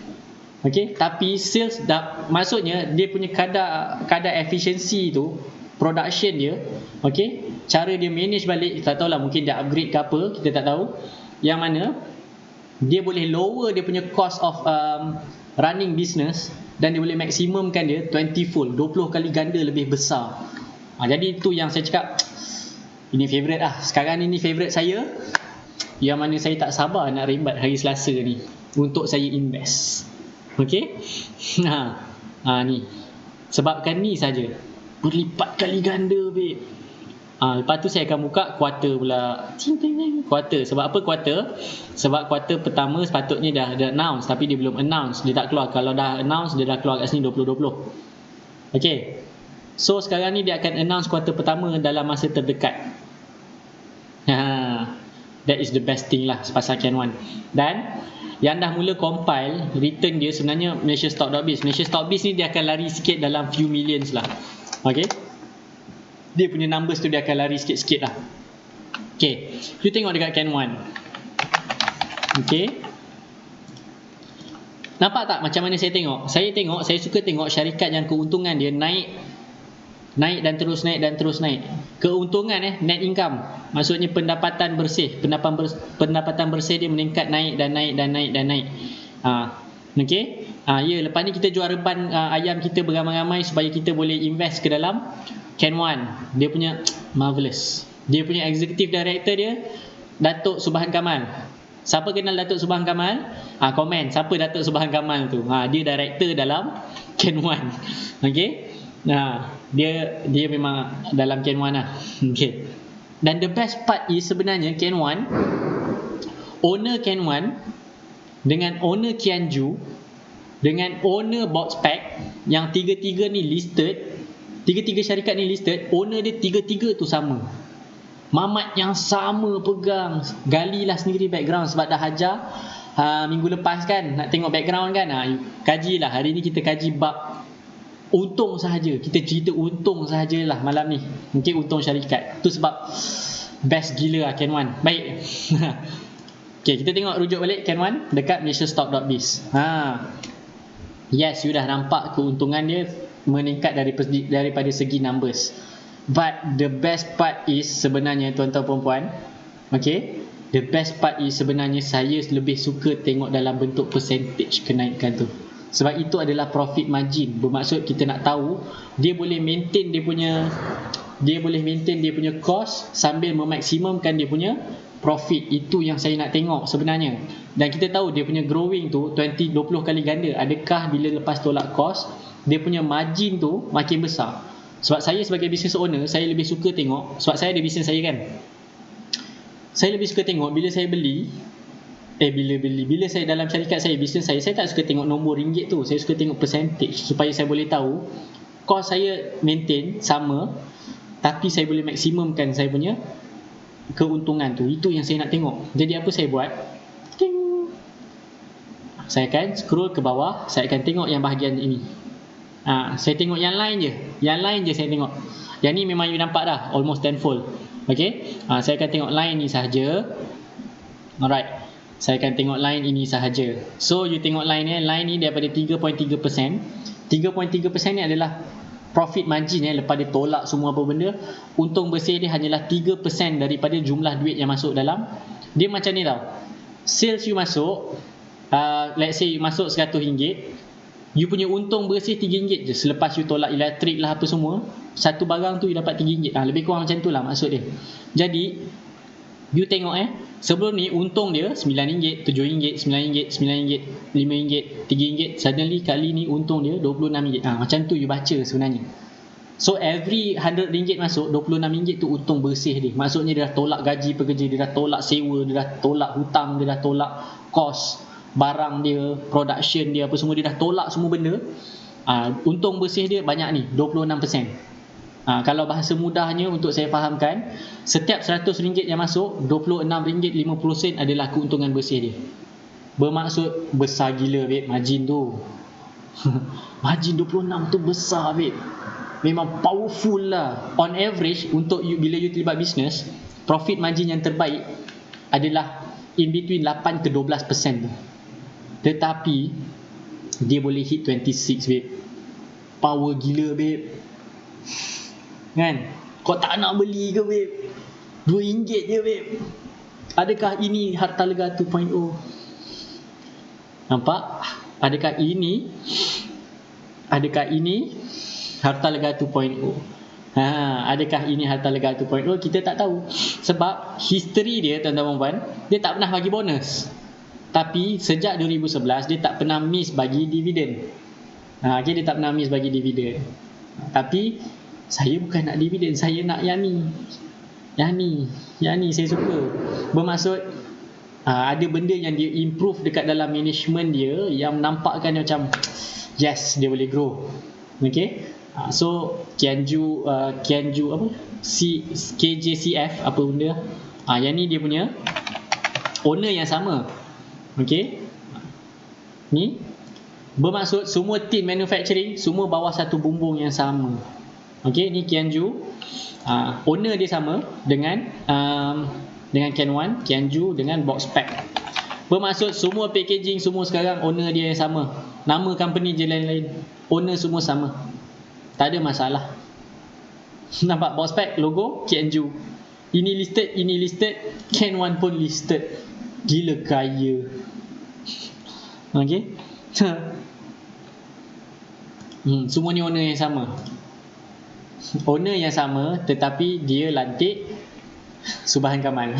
Okay, tapi sales maksudnya dia punya kadar efisiensi tu, production dia, okay, cara dia manage balik, tak tahulah, mungkin dia upgrade ke apa, kita tak tahu, yang mana dia boleh lower dia punya cost of running business, dan dia boleh maksimumkan dia 20 fold, 20 kali ganda lebih besar. Jadi itu yang saya cakap, ini favourite lah. Sekarang ini favourite saya, yang mana saya tak sabar nak rembat hari Selasa ni untuk saya invest. Okay. Ni sebabkan ni saja berlipat kali ganda, babe. Lepas tu saya akan buka quarter pula. Quarter. Sebab apa quarter? Sebab quarter pertama sepatutnya dah announce, tapi dia belum announce, dia tak keluar. Kalau dah announce, dia dah keluar kat sini 2020. Okay. So sekarang ni dia akan announce quarter pertama dalam masa terdekat. That is the best thing lah pasal Ken Wan. Dan yang dah mula compile return dia sebenarnya Malaysia Stock.biz. Malaysia Stock.biz ni dia akan lari sikit dalam few millions lah. Okay, dia punya numbers tu dia akan lari sikit-sikit lah. Okay, you tengok dekat Ken Wan. Okay, nampak tak macam mana saya tengok? Saya suka tengok syarikat yang keuntungan dia naik dan terus naik. Keuntungan net income, maksudnya pendapatan bersih. Pendapatan bersih dia meningkat, naik. Okay. Ya, lepas ni kita jual reban ayam kita beramai-ramai supaya kita boleh invest ke dalam Ken Wan. Dia punya marvelous. Dia punya executive director dia Datuk Subhan Kamal. Siapa kenal Datuk Subhan Kamal? Komen siapa Datuk Subhan Kamal tu. Dia director dalam Ken Wan. Okay. Dia memang dalam Ken Wan lah. Okay. Dan the best part is sebenarnya Ken Wan, owner Ken Wan dengan owner Kianju dengan owner Boxpack, yang tiga-tiga ni listed, tiga-tiga syarikat ni listed, owner dia tiga-tiga tu sama. Mamat yang sama pegang. Galilah sendiri background sebab dah ajar minggu lepas kan, nak tengok background kan. Kajilah, hari ni kita kaji bab untung sahaja. Kita cerita untung sahajalah malam ni. Mungkin untung syarikat. Tu sebab best gila lah Ken Wan. Baik. Okay, kita tengok rujuk balik Ken Wan dekat malaysiastock.biz. Yes, you dah nampak keuntungan dia meningkat daripada segi numbers. But the best part is sebenarnya tuan-tuan perempuan, okay, the best part is sebenarnya saya lebih suka tengok dalam bentuk percentage kenaikan tu. Sebab itu adalah profit margin. Bermaksud kita nak tahu dia boleh maintain dia punya cost sambil memaksimumkan dia punya profit. Itu yang saya nak tengok sebenarnya. Dan kita tahu dia punya growing tu 20 kali ganda. Adakah bila lepas tolak cost dia punya margin tu makin besar? Sebab saya sebagai business owner, saya lebih suka tengok, sebab saya ada business saya kan, saya lebih suka tengok bila saya beli, bila saya dalam syarikat saya, business saya tak suka tengok nombor ringgit tu. Saya suka tengok percentage supaya saya boleh tahu cost saya maintain sama, tapi saya boleh maksimumkan saya punya keuntungan tu. Itu yang saya nak tengok. Jadi apa saya buat? Saya akan scroll ke bawah, saya akan tengok yang bahagian ini. Saya tengok yang lain je saya tengok. Yang ni memang you nampak dah almost tenfold. Okay, saya akan tengok line ni sahaja. Alright, saya akan tengok line ini sahaja. So you tengok line ni daripada 3.3%. 3.3% ni adalah profit margin lepas dia tolak semua apa benda. Untung bersih dia hanyalah 3% daripada jumlah duit yang masuk dalam. Dia macam ni tau. Sales you masuk, let's say you masuk RM100, you punya untung bersih RM3 je. Selepas you tolak elektrik lah apa semua, satu barang tu you dapat RM3. Lebih kurang macam tu lah maksud dia. Jadi you tengok sebelum ni untung dia RM9, RM7, RM9, RM9, RM5, RM3. Suddenly kali ni untung dia RM26. Macam tu you baca sebenarnya. So every RM100 masuk, RM26 tu untung bersih dia. Maksudnya dia dah tolak gaji pekerja, dia dah tolak sewa, dia dah tolak hutang, dia dah tolak kos barang dia, production dia, apa semua, dia dah tolak semua benda. Untung bersih dia banyak ni, 26%. Kalau bahasa mudahnya untuk saya fahamkan, setiap RM100 yang masuk, RM26.50 adalah keuntungan bersih dia. Bermaksud besar gila babe margin tu. Margin 26 tu besar babe. Memang powerful lah. On average untuk you, bila you terlibat bisnes, profit margin yang terbaik adalah in between 8 ke 12% tu. Tetapi dia boleh hit 26 babe. Power gila babe. Kan? Kau tak nak beli ke babe? RM2 je babe. Adakah ini Harta Lega 2.0? Nampak? Adakah ini Harta Lega 2.0? Adakah ini Harta Lega 2.0? Kita tak tahu. Sebab history dia, tuan-tuan dan puan, dia tak pernah bagi bonus. Tapi sejak 2011 dia tak pernah miss bagi dividen. Okay, dia tak pernah miss bagi dividen. Tapi saya bukan nak dividen, saya nak yang ni saya suka. Bermaksud ada benda yang dia improve dekat dalam management dia yang menampakkan macam yes, dia boleh grow. Okay. So Kianju apa? KJCF apa benda? Yang ni dia punya owner yang sama. Okay. Ni bermaksud semua team manufacturing semua bawah satu bumbung yang sama. Okay, ni Kianju. Owner dia sama dengan Ken1, Kianju dengan Boxpack. Bermaksud semua packaging semua sekarang owner dia yang sama. Nama company je lain-lain. Owner semua sama. Tak ada masalah. Nampak Boxpack logo Kianju. Ini listed, Ken1 pun listed. Gila kaya. Okay. Semua ni owner yang sama. Owner yang sama tetapi dia lantik Subhan Kamal.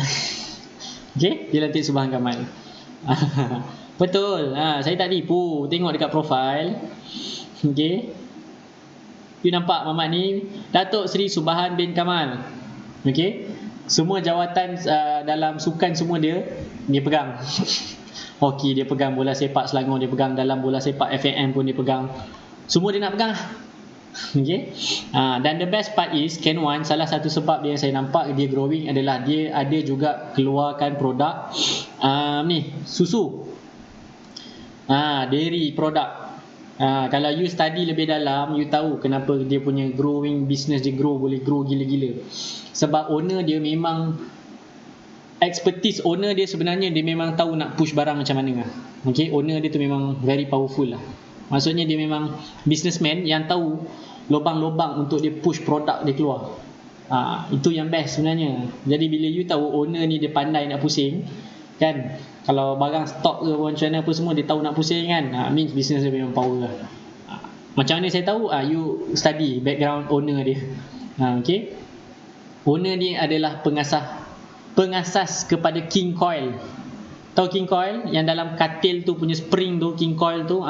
Okay, dia lantik Subhan Kamal. Betul. Saya tak tipu. Tengok dekat profile. Okay. You nampak mamat ni Datuk Seri Subhan bin Kamal. Okay. Semua jawatan dalam sukan semua dia pegang. Hoki dia pegang, bola sepak Selangor dia pegang, dalam bola sepak FAM pun dia pegang. Semua dia nak pegang. Okay. Dan the best part is Ken1, salah satu sebab dia yang saya nampak dia growing adalah dia ada juga keluarkan produk ni susu, dairy product. Kalau you study lebih dalam, you tahu kenapa dia punya growing business dia boleh grow gila-gila. Sebab owner dia memang expertise owner dia sebenarnya dia memang tahu nak push barang macam mana. Okay, owner dia tu memang very powerful lah. Maksudnya dia memang businessman yang tahu lubang-lubang untuk dia push produk dia keluar. Itu yang best sebenarnya. Jadi bila you tahu owner ni dia pandai nak pusing, kan, kalau barang stok ke macam mana apa semua dia tahu nak pusing kan, means business dia memang power lah. Macam mana saya tahu? You study background owner dia. Okay. Owner ni adalah pengasas kepada King Coil. Tahu King Coil yang dalam katil tu punya spring tu, King Coil tu,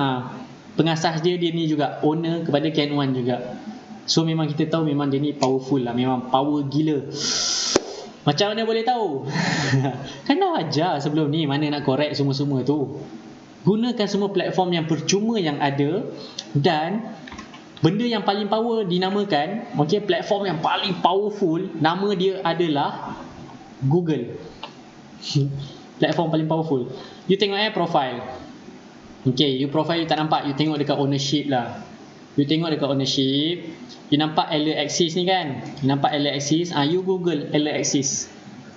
pengasas dia ni juga owner kepada Ken1 juga. So memang kita tahu memang dia ni powerful lah, memang power gila. Macam mana boleh tahu? Kan dah ajar sebelum ni mana nak correct semua-semua tu. Gunakan semua platform yang percuma yang ada, dan benda yang paling power dinamakan, okay, platform yang paling powerful nama dia adalah Google. Platform paling powerful. You tengok profile. Okay, you profile you tak nampak, you tengok dekat ownership lah. You tengok dekat ownership, you nampak Elliot Axis ni kan? You nampak Elliot Axis, you Google Elliot Axis.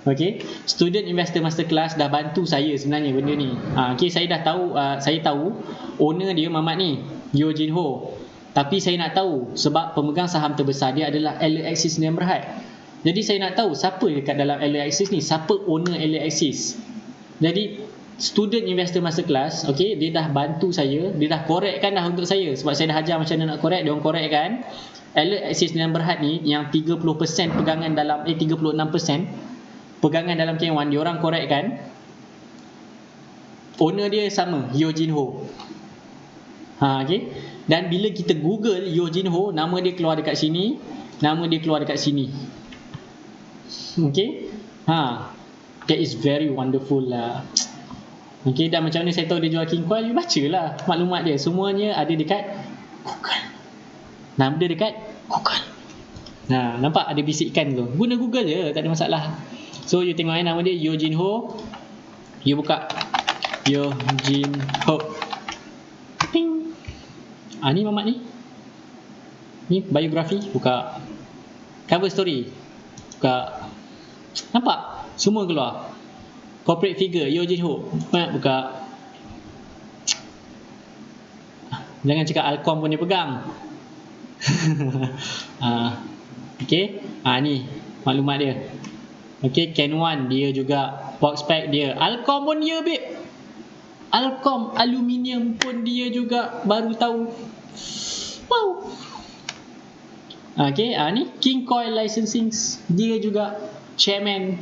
Okay, Student Investor Masterclass dah bantu saya sebenarnya benda ni. Okay, saya dah tahu, saya tahu owner dia mamat ni, Yo Jin Ho. Tapi saya nak tahu sebab pemegang saham terbesar dia adalah Elliot Axis Sdn Bhd. Jadi saya nak tahu siapa dekat dalam Elliot Axis ni, siapa owner Elliot Axis. Jadi Student Investor Masterclass, okay, dia dah bantu saya, dia dah korekkan dah untuk saya. Sebab saya dah ajar macam mana nak korek, dia orang korekkan. Elliot Axis Sdn Bhd ni yang 30% pegangan dalam 36% pegangan dalam Ken1, dia orang korekkan. Owner dia sama, Yo Jin Ho. Okay. Dan bila kita Google Yo Jin Ho, nama dia keluar dekat sini, nama dia keluar dekat sini. Okay. That is very wonderful lah. Okay, dan macam mana saya tahu dia jual King Coil, you bacalah maklumat dia. Semuanya ada dekat Google. Nama dia dekat Google. Nampak ada bisikan tu. Guna Google je, tak ada masalah. So you tengok nama dia Yo Jin Ho. You buka Yo Jin Ho. Ping. Ni mamat ni. Ni biografi, buka. Cover story, buka. Nampak? Semua keluar. Corporate figure Yo Jin Ho, buka. Jangan cakap Alcom pun dia pegang. Okay, ni maklumat dia. Okay, Ken One dia juga, Boxpack dia, Alcom pun dia babe, Alcom aluminium pun dia juga, baru tahu. Wow. Okay, ni King Coil Licensing, dia juga chairman.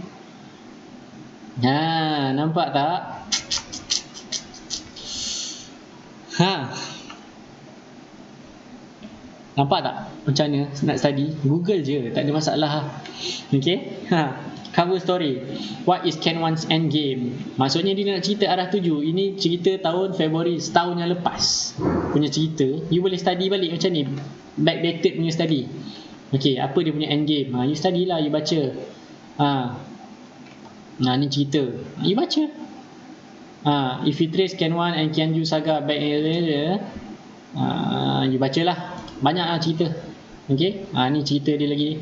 Nampak tak? Nampak tak macam mana nak study? Google je, tak ada masalah. Okay, cover story, what is Ken One's Endgame? Maksudnya dia nak cerita Arah Tuju. Ini cerita tahun Februari setahun yang lepas punya cerita. You boleh study balik macam ni, backdated punya study. Okay, apa dia punya endgame? You study lah, you baca. Ni cerita, you baca. If you trace Ken One and Ken Ju saga back you baca lah, banyak lah cerita. Okay, ni cerita dia lagi.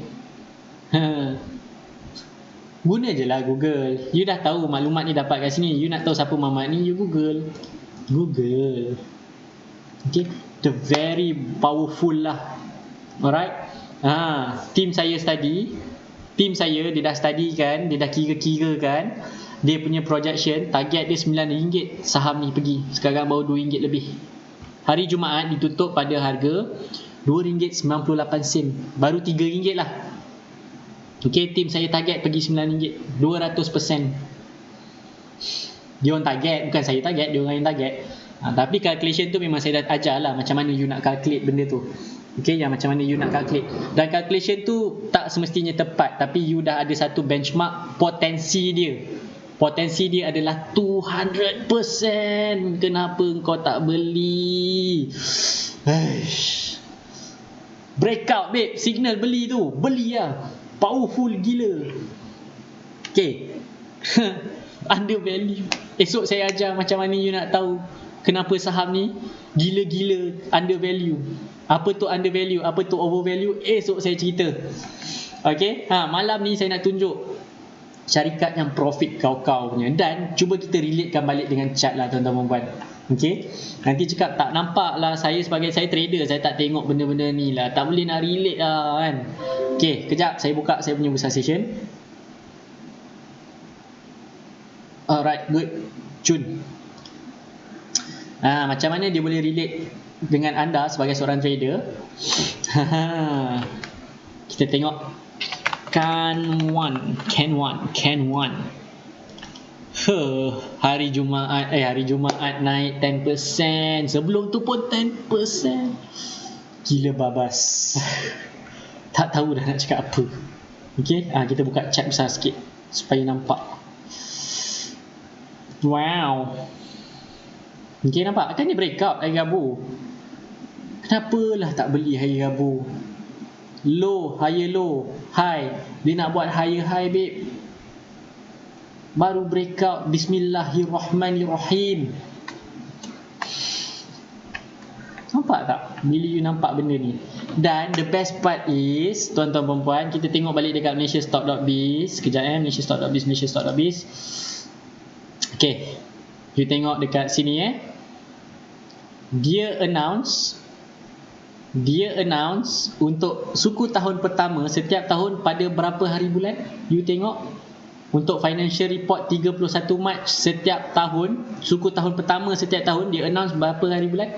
Guna je lah Google. You dah tahu maklumat ni dapat kat sini. You nak tahu siapa Mamat ni, you Google. Okay, the very powerful lah. Alright. Team saya study. Team saya dia dah study kan, dia dah kira-kira kan, dia punya projection target dia RM9 saham ni pergi. Sekarang baru RM2 lebih. Hari Jumaat ditutup pada harga RM2.98. Baru RM3 lah. Okay, team saya target pergi RM9, 200%. Dia orang target, bukan saya target, dia orang yang target. Tapi calculation tu memang saya dah ajar lah macam mana you nak calculate benda tu. Okay, yang macam mana you nak calculate. Dan calculation tu tak semestinya tepat, tapi you dah ada satu benchmark potensi dia. Potensi dia adalah 200%. Kenapa kau tak beli? Breakout babe, signal beli tu. Beli lah. Powerful gila. Okay. Under value. Esok saya ajar macam mana you nak tahu kenapa saham ni gila-gila under value. Apa tu under value, apa tu over value, esok saya cerita. Okay, malam ni saya nak tunjuk syarikat yang profit kau-kau punya. Dan cuba kita relatekan balik dengan chart lah tuan-tuan puan. Okay, nanti cakap tak nampak lah, saya sebagai saya trader, saya tak tengok benda-benda ni lah, tak boleh nak relate lah kan. Okay, kejap saya buka saya punya bursa session. Alright, good. Cun. Macam mana dia boleh relate dengan anda sebagai seorang trader? Kita tengok Ken One. Hari Jumaat naik 10%. Sebelum tu pun 10%. Gila babas. Tak tahu dah nak cakap apa. Okay, kita buka chart besar sikit supaya nampak. Wow. Okay, nampak? Kan dia breakout hari Rabu. Kenapalah tak beli hari Rabu? Low, higher low, high. Dia nak buat higher high babe. Baru breakout. Bismillahirrahmanirrahim. Nampak tak? Bila you nampak benda ni. Dan the best part is, tuan-tuan perempuan, kita tengok balik dekat malaysiastock.biz. Sekejap malaysiastock.biz. Okay, you tengok dekat sini Dia announce untuk suku tahun pertama setiap tahun pada berapa hari bulan? You tengok untuk financial report 31 Mac setiap tahun, suku tahun pertama setiap tahun dia announce berapa hari bulan?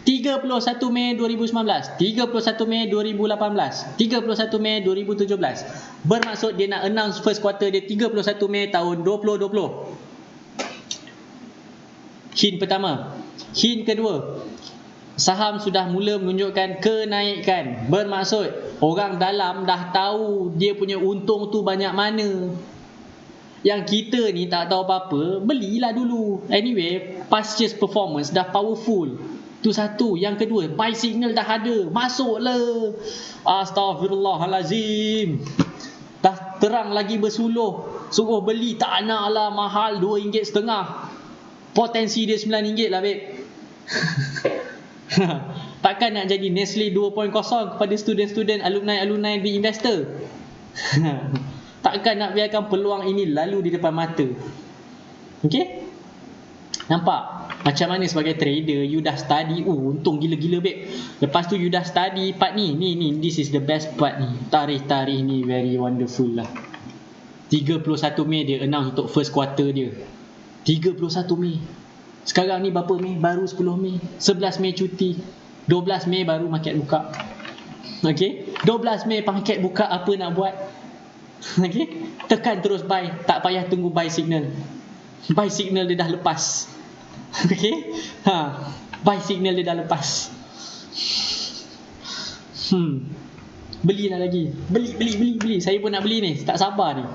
31 Mei 2019, 31 Mei 2018, 31 Mei 2017. Bermaksud dia nak announce first quarter dia 31 Mei tahun 2020. Hint pertama. Hint kedua, saham sudah mula menunjukkan kenaikan. Bermaksud orang dalam dah tahu dia punya untung tu banyak mana. Yang kita ni tak tahu apa-apa, belilah dulu. Anyway, past year's performance dah powerful. Tu satu. Yang kedua, buy signal dah ada, masuklah. Astaghfirullahalazim. Dah terang lagi bersuluh, suruh beli, tak nak lah, mahal RM2.50. Potensi dia RM9 lah babe. Takkan nak jadi Nestle 2.0 kepada student-student, alumni-alumni di investor. Takkan nak biarkan peluang ini lalu di depan mata. Okay, nampak? Macam mana sebagai trader you dah study, untung gila-gila babe. Lepas tu you dah study part ni, this is the best part ni. Tarikh ni very wonderful lah. 31 Mei dia announce untuk first quarter dia. 31 Mei. Sekarang ni berapa Mei? Baru 10 Mei. 11 Mei cuti. 12 Mei baru market buka. Okay, 12 Mei market buka, apa nak buat? Okay, tekan terus buy. Tak payah tunggu buy signal. Buy signal dia dah lepas. Okay, buy signal dia dah lepas. Belilah lagi. Beli. Saya pun nak beli ni, tak sabar ni.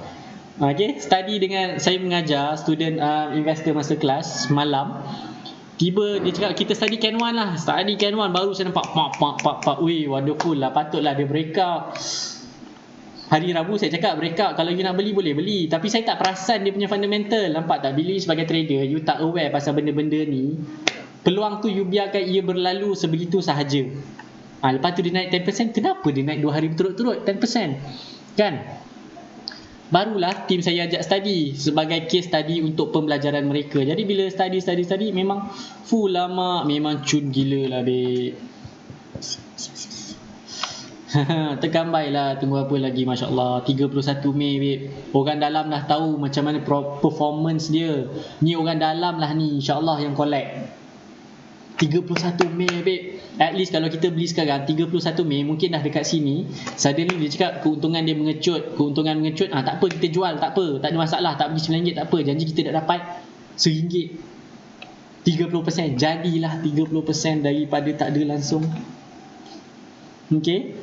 Okay, study dengan saya mengajar student investor masterclass malam. Tiba dia cakap kita study Can One lah. Study Can One baru saya nampak pak. Ui, wonderful lah. Patutlah dia breakout. Hari Rabu saya cakap breakout, kalau you nak beli boleh beli. Tapi saya tak perasan dia punya fundamental. Nampak tak? Bila you sebagai trader, you tak aware pasal benda-benda ni, peluang tu you biarkan ia berlalu sebegitu sahaja. Lepas tu dia naik 10%. Kenapa dia naik 2 hari berturut-turut 10%? Kan? Barulah tim saya ajak study sebagai case study untuk pembelajaran mereka. Jadi bila study memang full lama, memang cun gila lah babe. Tekan buy lah, tunggu apa lagi, Masya Allah. 31 Mei babe. Orang dalam dah tahu macam mana performance dia. Ni orang dalam lah ni, InsyaAllah yang collect. 31 Mei babe. At least kalau kita beli sekarang 31 Mei mungkin dah dekat sini. Suddenly dia cakap keuntungan dia mengecut. Tak apa kita jual, tak apa, tak ada masalah. Tak pergi RM9, tak apa. Janji kita dah dapat RM1. 30%. Jadilah 30% daripada tak ada langsung. Okay.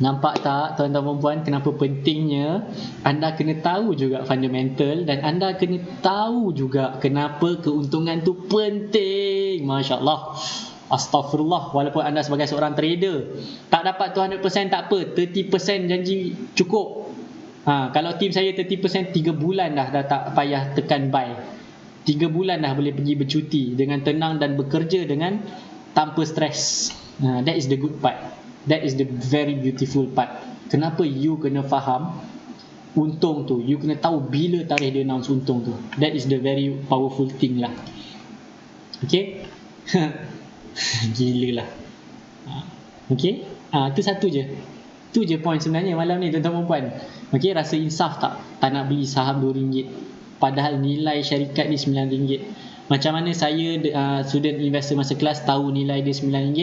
Nampak tak tuan-tuan dan puan, kenapa pentingnya anda kena tahu juga fundamental, dan anda kena tahu juga kenapa keuntungan tu penting. Masya Allah. Astaghfirullah. Walaupun anda sebagai seorang trader tak dapat 200%, tak apa, 30% janji cukup. Kalau tim saya 30%, 3 bulan dah tak payah tekan buy. 3 bulan dah boleh pergi bercuti dengan tenang dan bekerja dengan tanpa stres. That is the good part. That is the very beautiful part. Kenapa you kena faham untung tu, you kena tahu bila tarikh dia announce untung tu. That is the very powerful thing lah. Okay. Gila lah. Okay. Itu satu je. Tu je point sebenarnya malam ni tuan-tuan dan puan. Okay, rasa insaf tak nak beli saham RM2 padahal nilai syarikat ni RM9. Macam mana saya student investor masterclass tahu nilai dia RM9.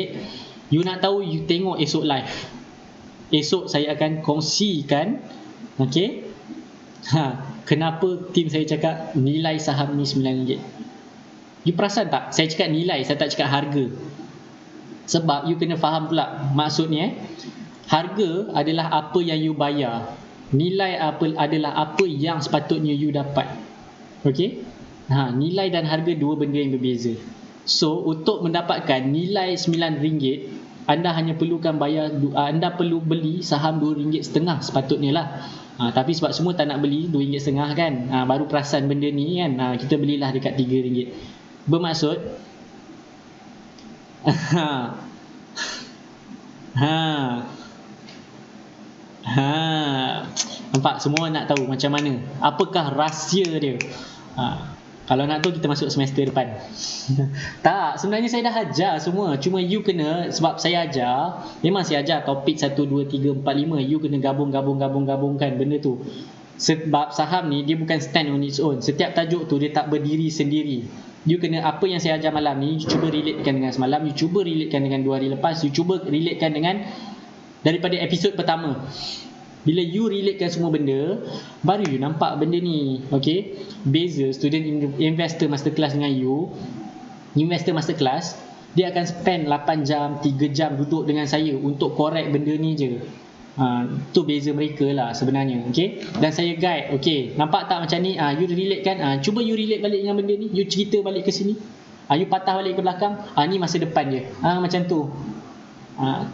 You nak tahu, you tengok esok live. Esok saya akan kongsikan, okay, kenapa tim saya cakap nilai saham ni RM9. You perasan tak? Saya cakap nilai, saya tak cakap harga. Sebab you kena faham pula maksudnya. Harga adalah apa yang you bayar. Nilai adalah apa yang sepatutnya you dapat. Okay? Nilai dan harga dua benda yang berbeza. So, untuk mendapatkan nilai RM9, anda hanya perlukan anda perlu beli saham RM2.5 sepatutnya lah. Tapi sebab semua tak nak beli RM2.5 kan, baru perasan benda ni kan, kita belilah dekat RM3. Bermaksud nampak, semua nak tahu macam mana, apakah rahsia dia. Kalau nak tahu kita masuk semester depan. Tak, sebenarnya saya dah ajar semua. Cuma you kena, sebab saya ajar, memang saya ajar topik 1, 2, 3, 4, 5. You kena gabungkan benda tu. Sebab saham ni dia bukan stand on its own. Setiap tajuk tu dia tak berdiri sendiri. You kena, apa yang saya ajar malam ni, you cuba relatekan dengan semalam, you cuba relatekan dengan 2 hari lepas, you cuba relatekan dengan daripada episod pertama. Bila you relatekan semua benda, baru you nampak benda ni. Okay, beza student investor masterclass dengan you. Investor masterclass, dia akan spend 8 jam, 3 jam duduk dengan saya untuk correct benda ni je. Tu beza mereka lah sebenarnya. Okay, dan saya guide. Okay, nampak tak macam ni? You relate kan? Cuba you relate balik dengan benda ni, you cerita balik ke sini, you patah balik ke belakang. Ni masa depan je. Macam tu.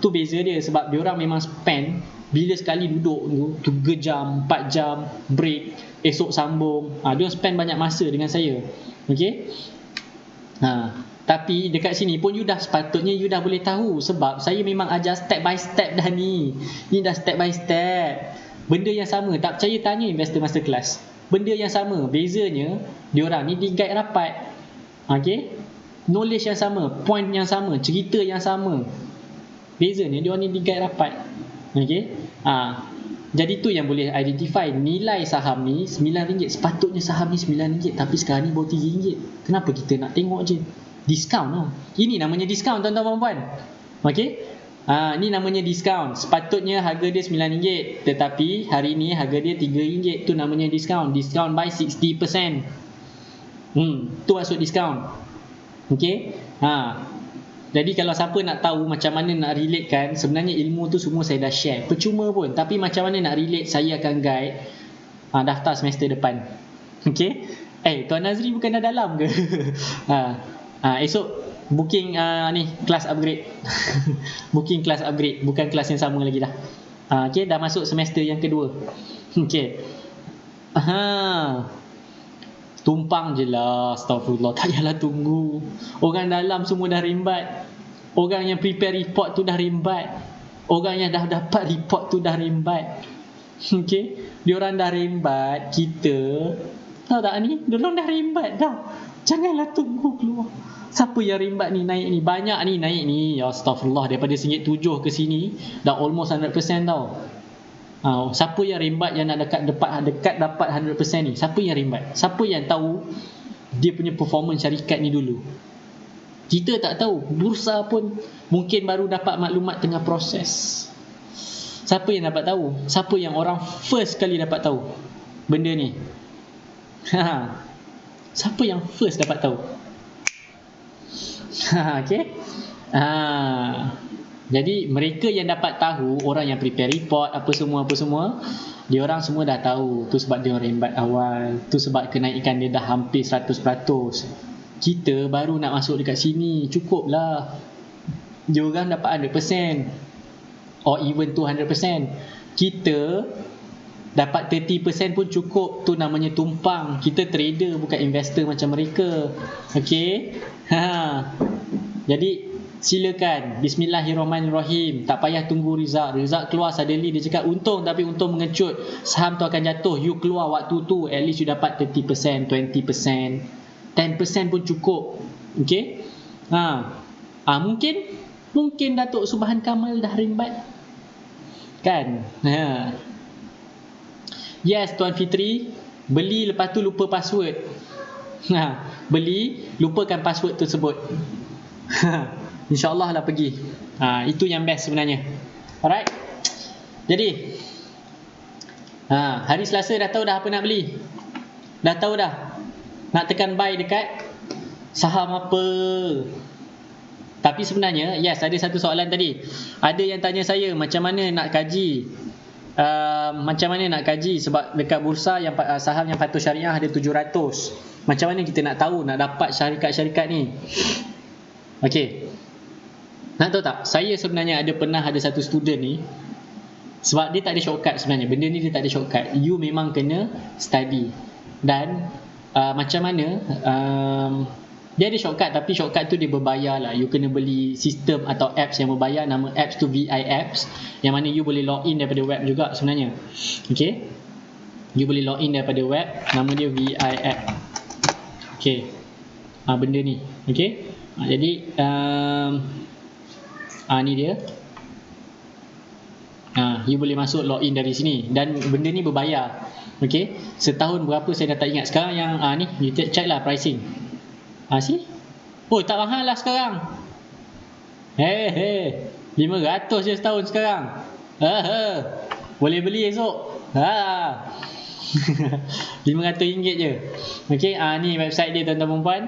Tu beza dia. Sebab diorang memang spend, bila sekali duduk tu 3 jam, 4 jam, break, esok sambung. Dia spend banyak masa dengan saya. Okay. Tapi dekat sini pun you dah sepatutnya you dah boleh tahu. Sebab saya memang ajar step by step dah ni. Ni dah step by step. Benda yang sama. Tak percaya tanya investor masterclass. Benda yang sama. Bezanya diorang ni di guide rapat. Okay, knowledge yang sama, point yang sama, cerita yang sama. Bezanya dia ni di-guide rapat. Okay, jadi tu yang boleh identify nilai saham ni RM9. Sepatutnya saham ni RM9, tapi sekarang ni baru RM3. Kenapa kita nak tengok je? Diskaun lah. Ini namanya diskaun, tuan-tuan dan puan. Okay, ni namanya diskaun. Sepatutnya harga dia RM9, tetapi hari ni harga dia RM3. Tu namanya diskaun. Diskaun by 60%. Tu masuk diskaun. Okay, jadi kalau siapa nak tahu macam mana nak relate kan, sebenarnya ilmu tu semua saya dah share, percuma pun. Tapi macam mana nak relate, saya akan guide daftar semester depan. Okay, Tuan Nazri bukan dah dalam ke? Esok booking ni kelas upgrade. Booking kelas upgrade, bukan kelas yang sama lagi dah. Okay, dah masuk semester yang kedua. Okay, tumpang je lah, astagfirullah. Tak payahlah tunggu. Orang dalam semua dah rembat. Orang yang prepare report tu dah rembat. Orang yang dah dapat report tu dah rembat. Okay, diorang dah rembat. Kita tahu tak ni, diorang dah rembat dah. Janganlah tunggu keluar. Siapa yang rembat ni, naik ni? Banyak ni naik ni. Ya astagfirullah, daripada RM7 ke sini dah almost 100% tau. Siapa yang rembat yang nak dekat dapat 100% ni? Siapa yang rembat? Siapa yang tahu dia punya performance syarikat ni dulu? Kita tak tahu. Bursa pun mungkin baru dapat maklumat tengah proses. Siapa yang dapat tahu? Siapa yang orang first kali dapat tahu benda ni? Siapa yang first dapat tahu? Okay, jadi mereka yang dapat tahu, orang yang prepare report apa semua, dia orang semua dah tahu. Tu sebab dia rembat awal. Tu sebab kenaikan dia dah hampir 100%. Kita baru nak masuk dekat sini, cukup lah. Dia orang dapat 100% or even 200%. Kita dapat 30% pun cukup. Tu namanya tumpang. Kita trader, bukan investor macam mereka. Okay, jadi silakan, bismillahirrahmanirrahim. Tak payah tunggu result keluar suddenly dia cakap untung, tapi untung mengecut, saham tu akan jatuh. You keluar waktu tu, at least you dapat 30%, 20%, 10% pun cukup. Okay, mungkin Datuk Subhan Kamal dah rembat kan. Yes, Tuan Fitri, beli lepas tu lupa password. Beli, lupakan password tersebut. InsyaAllah lah pergi. Itu yang best sebenarnya. Alright. Jadi hari Selasa dah tahu dah apa nak beli. Dah tahu dah nak tekan buy dekat saham apa. Tapi sebenarnya, yes, ada satu soalan tadi. Ada yang tanya saya macam mana nak kaji. Sebab dekat bursa yang saham yang patuh syariah ada 700. Macam mana kita nak tahu, nak dapat syarikat-syarikat ni? Okay, nak tahu tak, saya sebenarnya pernah ada satu student ni. Sebab dia tak ada shortcut sebenarnya. Benda ni dia tak ada shortcut. You memang kena study. Dan macam mana dia ada shortcut, tapi shortcut tu dia berbayar lah. You kena beli sistem atau apps yang berbayar. Nama apps tu VI Apps, yang mana you boleh login daripada web juga sebenarnya. Okay, you boleh login daripada web. Nama dia VI App. Okay, benda ni. Okay, jadi ni dia. You boleh masuk login dari sini. Dan benda ni berbayar. Okay, setahun berapa saya dah tak ingat. Sekarang yang ni, you check lah pricing. See? Oh, tak mahal lah sekarang. 500 je setahun sekarang. Boleh beli esok. RM500 je. Okay, ni website dia tuan-tuan dan puan.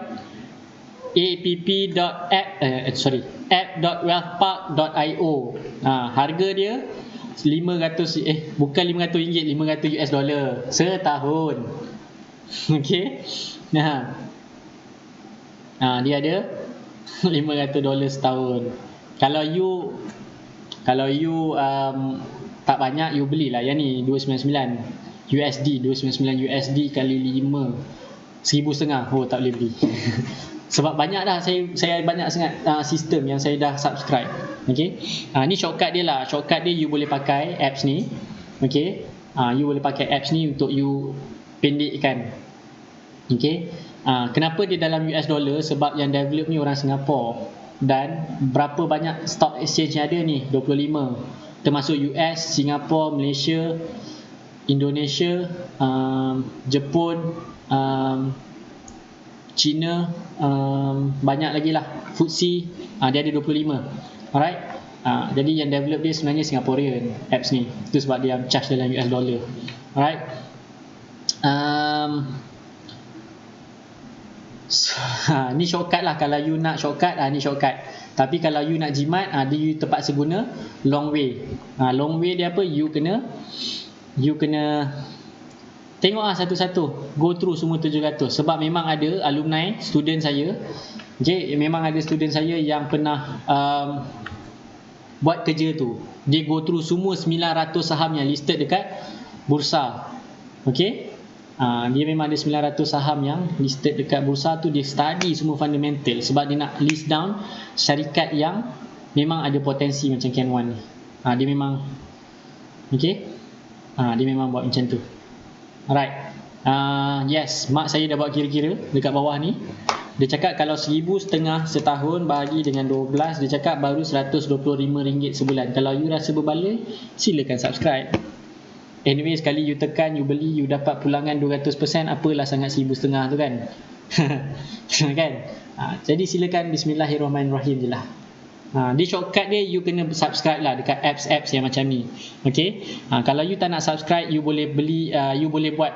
app.wealthpark.io. Harga dia 500, bukan RM500, $500 setahun. Okay. Dia ada $500 setahun. Kalau you tak banyak, you belilah yang ni $299 USD kali 5 1,500. Oh, tak boleh beli. Sebab banyak dah, saya banyak sangat sistem yang saya dah subscribe. Okay, ni shortcut dia lah. Shortcut dia, you boleh pakai apps ni. Okay, you boleh pakai apps ni untuk you pendekkan Okay. Kenapa dia dalam US dollar? Sebab yang develop ni orang Singapore. Dan berapa banyak stock exchange yang ada ni? 25. Termasuk US, Singapore, Malaysia, Indonesia, Jepun, China, banyak lagi lah. FTSE, dia ada 25. Alright. Jadi yang develop dia sebenarnya Singaporean apps ni. Itu sebab dia charge dalam US dollar. Alright. Ni shortcut lah. Kalau you nak shortcut, ni shortcut. Tapi kalau you nak jimat, dia you terpaksa guna long way. Long way dia apa? You kena tengok satu-satu, go through semua 700. Sebab memang ada alumni, student saya, okay, memang ada student saya yang pernah buat kerja tu. Dia go through semua 900 saham yang listed dekat bursa. Okay. Dia memang ada 900 saham yang listed dekat bursa tu. Dia study semua fundamental sebab dia nak list down syarikat yang memang ada potensi macam Ken Wan ni. Dia memang okay. Dia memang buat macam tu. Alright. Yes, mak saya dah buat kira-kira dekat bawah ni. Dia cakap kalau 1,500 setahun bahagi dengan 12, dia cakap baru RM125 sebulan. Kalau you rasa berbaloi, silakan subscribe. Anyway, sekali you tekan, you beli, you dapat pulangan 200%, apalah sangat 1,500 tu kan. Kan? Jadi silakan, bismillahirrahmanirrahim je lah. Di shortcut dia, you kena subscribe lah dekat apps yang macam ni. Okay. Kalau you tak nak subscribe, you boleh beli, you boleh buat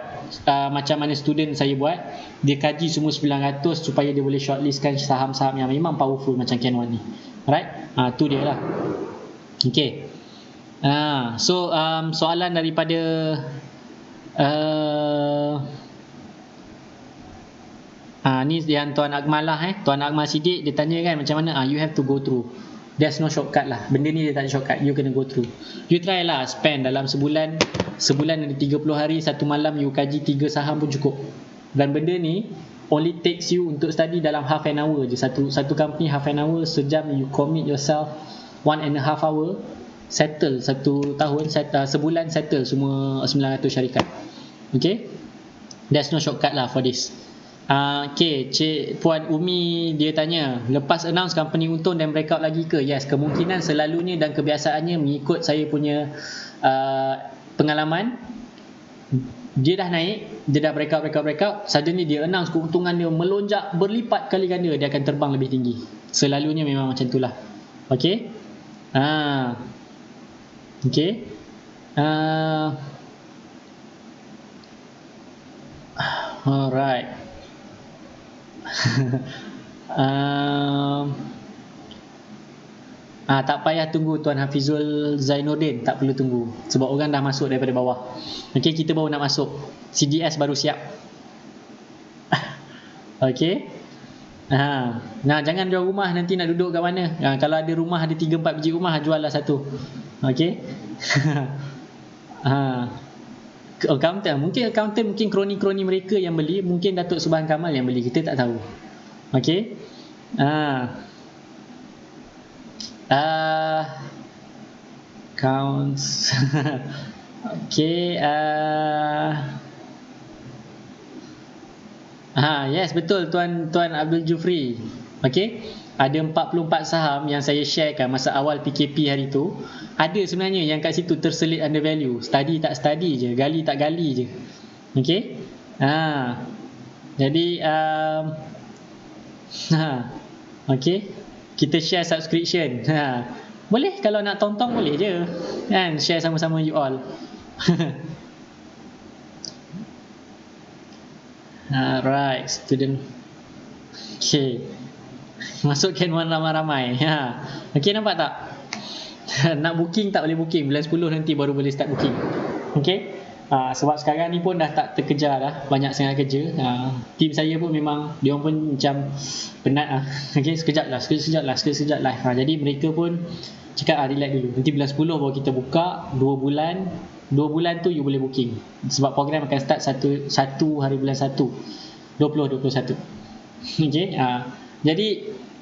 macam mana student saya buat. Dia kaji semua 900 supaya dia boleh shortlistkan saham-saham yang memang powerful macam Ken Wan ni. Alright. Tu dia lah. Okay. So soalan daripada ni yang Tuan Akmal lah. Tuan Akmal Siddiq, dia tanya kan macam mana. You have to go through. There's no shortcut lah. Benda ni dia tak ada shortcut. You kena go through. You try lah spend dalam sebulan ada 30 hari, satu malam you kaji 3 saham pun cukup. Dan benda ni only takes you untuk study dalam half an hour je. Satu company half an hour, sejam you commit yourself 1.5 hour, settle 1 tahun, sebulan settle semua 900 syarikat. Okay. There's no shortcut lah for this. Okay, Cik Puan Umi dia tanya, lepas announce company untung dan breakout lagi ke? Yes, kemungkinan selalunya dan kebiasaannya mengikut saya punya pengalaman, dia dah naik, dia dah breakout, suddenly dia announce keuntungan dia melonjak berlipat kali ganda, dia akan terbang lebih tinggi. Selalunya memang macam itulah. Okay. Okay. Alright. Tak payah tunggu Tuan Hafizul Zainuddin, tak perlu tunggu sebab orang dah masuk daripada bawah. Okay, kita baru nak masuk, CDS baru siap. Okay. Nah, jangan jual rumah nanti nak duduk kat mana. Kalau ada rumah, ada 3-4 biji rumah, jual lah satu. Okay. Accountant, mungkin kroni-kroni mereka yang beli, mungkin Datuk Subhan Kamal yang beli, kita tak tahu. Okay. Counts. Okay. Yes, betul Tuan Abdul Jufri. Okay. Ada 44 saham yang saya sharekan masa awal PKP hari tu. Ada sebenarnya yang kat situ terselit under value. Study tak study je, gali tak gali je. Okay. Jadi okay, kita share subscription. Boleh, kalau nak tong-tong boleh je kan, share sama-sama you all. Alright, student. Okay, masuk Ken Wan ramai-ramai. Okay, nampak tak? Nak booking tak boleh booking, bulan 10 nanti baru boleh start booking. Okay. Sebab sekarang ni pun dah tak terkejar dah, banyak sangat kerja. Team saya pun memang dia pun macam penat Okay, sekejap lah. Jadi mereka pun cakap relax dulu, nanti bulan 10 baru kita buka. 2 bulan tu you boleh booking, sebab program akan start 1 hari bulan 1 2021. Okay. Jadi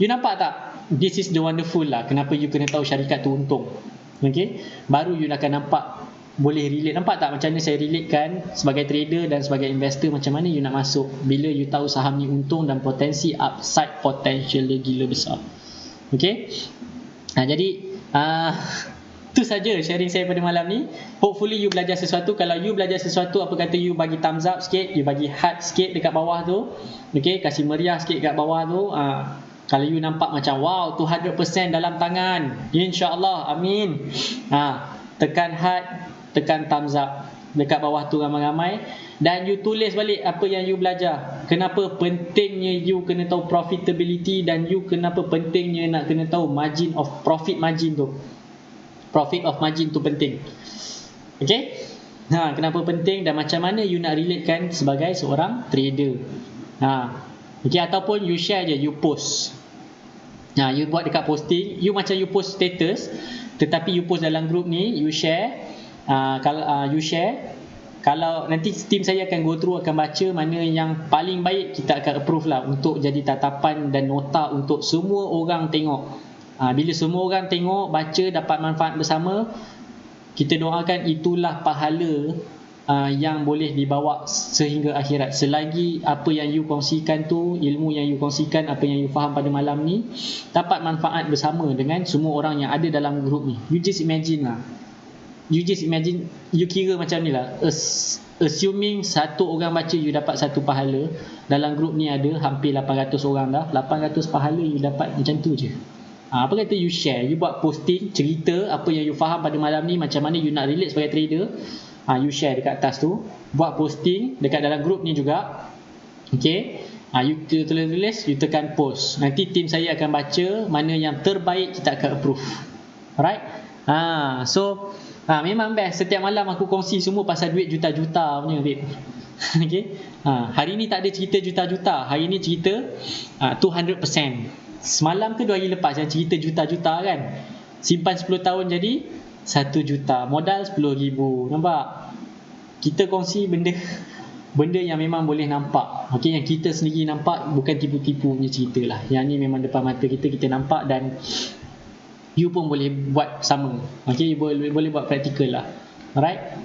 you nampak tak, this is the wonderful lah, kenapa you kena tahu syarikat tu untung. Okay, baru you akan nampak boleh relate. Nampak tak macam mana saya relatekan sebagai trader dan sebagai investor, macam mana you nak masuk bila you tahu saham ni untung dan potensi upside potential dia gila besar. Okay, jadi tu saja sharing saya pada malam ni. Hopefully you belajar sesuatu. Kalau you belajar sesuatu, apa kata you bagi thumbs up sikit, you bagi heart sikit dekat bawah tu. Okay, kasih meriah sikit dekat bawah tu. Kalau you nampak macam wow 200% dalam tangan, InsyaAllah, amin. Tekan heart, tekan thumbs up dekat bawah tu ramai-ramai, dan you tulis balik apa yang you belajar. Kenapa pentingnya you kena tahu profitability, dan you kenapa pentingnya nak kena tahu margin of profit margin tu. Profit of margin tu penting. Okay, kenapa penting dan macam mana you nak relatekan sebagai seorang trader. Okay, ataupun you share je, you post. You buat dekat posting, you macam you post status, tetapi you post dalam group ni, you share. Kalau you share, kalau nanti tim saya akan go through, akan baca mana yang paling baik, kita akan approve lah untuk jadi tatapan dan nota untuk semua orang tengok. Bila semua orang tengok, baca, dapat manfaat bersama, kita doakan itulah pahala yang boleh dibawa sehingga akhirat. Selagi apa yang you kongsikan tu, ilmu yang you kongsikan, apa yang you faham pada malam ni dapat manfaat bersama dengan semua orang yang ada dalam group ni. You just imagine lah, you kira macam ni lah, assuming satu orang baca, you dapat satu pahala. Dalam group ni ada hampir 800 orang dah, 800 pahala you dapat macam tu je. Apa kata you share, you buat posting, cerita apa yang you faham pada malam ni, macam mana you nak relate sebagai trader. You share dekat atas tu, buat posting dekat dalam group ni juga. Okay, you tulis, you tekan post. Nanti tim saya akan baca mana yang terbaik, kita akan approve. Alright. So memang best. Setiap malam aku kongsi semua pasal duit juta-juta punya, babe. Okay. Hari ni tak ada cerita juta-juta. Hari ni cerita 200%. Semalam ke 2 hari lepas yang cerita juta-juta kan. Simpan 10 tahun jadi 1 juta. Modal 10,000. Nampak? Kita kongsi benda yang memang boleh nampak. Okay, yang kita sendiri nampak, bukan tipu-tipu punya cerita lah. Yang ni memang depan mata kita nampak, dan you pun boleh buat sama. Okay, you boleh buat praktikal lah. Alright.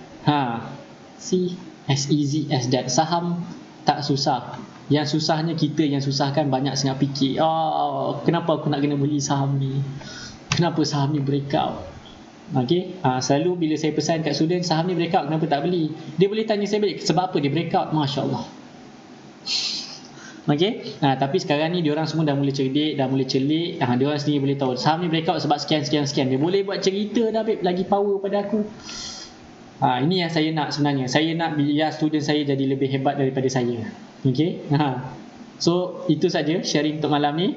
See, as easy as that. Saham tak susah. Yang susahnya kita yang susahkan, banyak sangat fikir, kenapa aku nak kena beli saham ni, kenapa saham ni breakout. Okay, selalu bila saya pesan kat student, saham ni breakout, kenapa tak beli, dia boleh tanya saya balik, sebab apa dia breakout. Masya Allah. Okay, tapi sekarang ni diorang semua dah mula cerdik, dah mula celik. Diorang sendiri boleh tahu saham ni breakout sebab sekian. Dia boleh buat cerita dah, babe, lagi power pada aku. Ini yang saya nak sebenarnya. Saya nak biar student saya jadi lebih hebat daripada saya. Okay. So itu saja sharing untuk malam ni.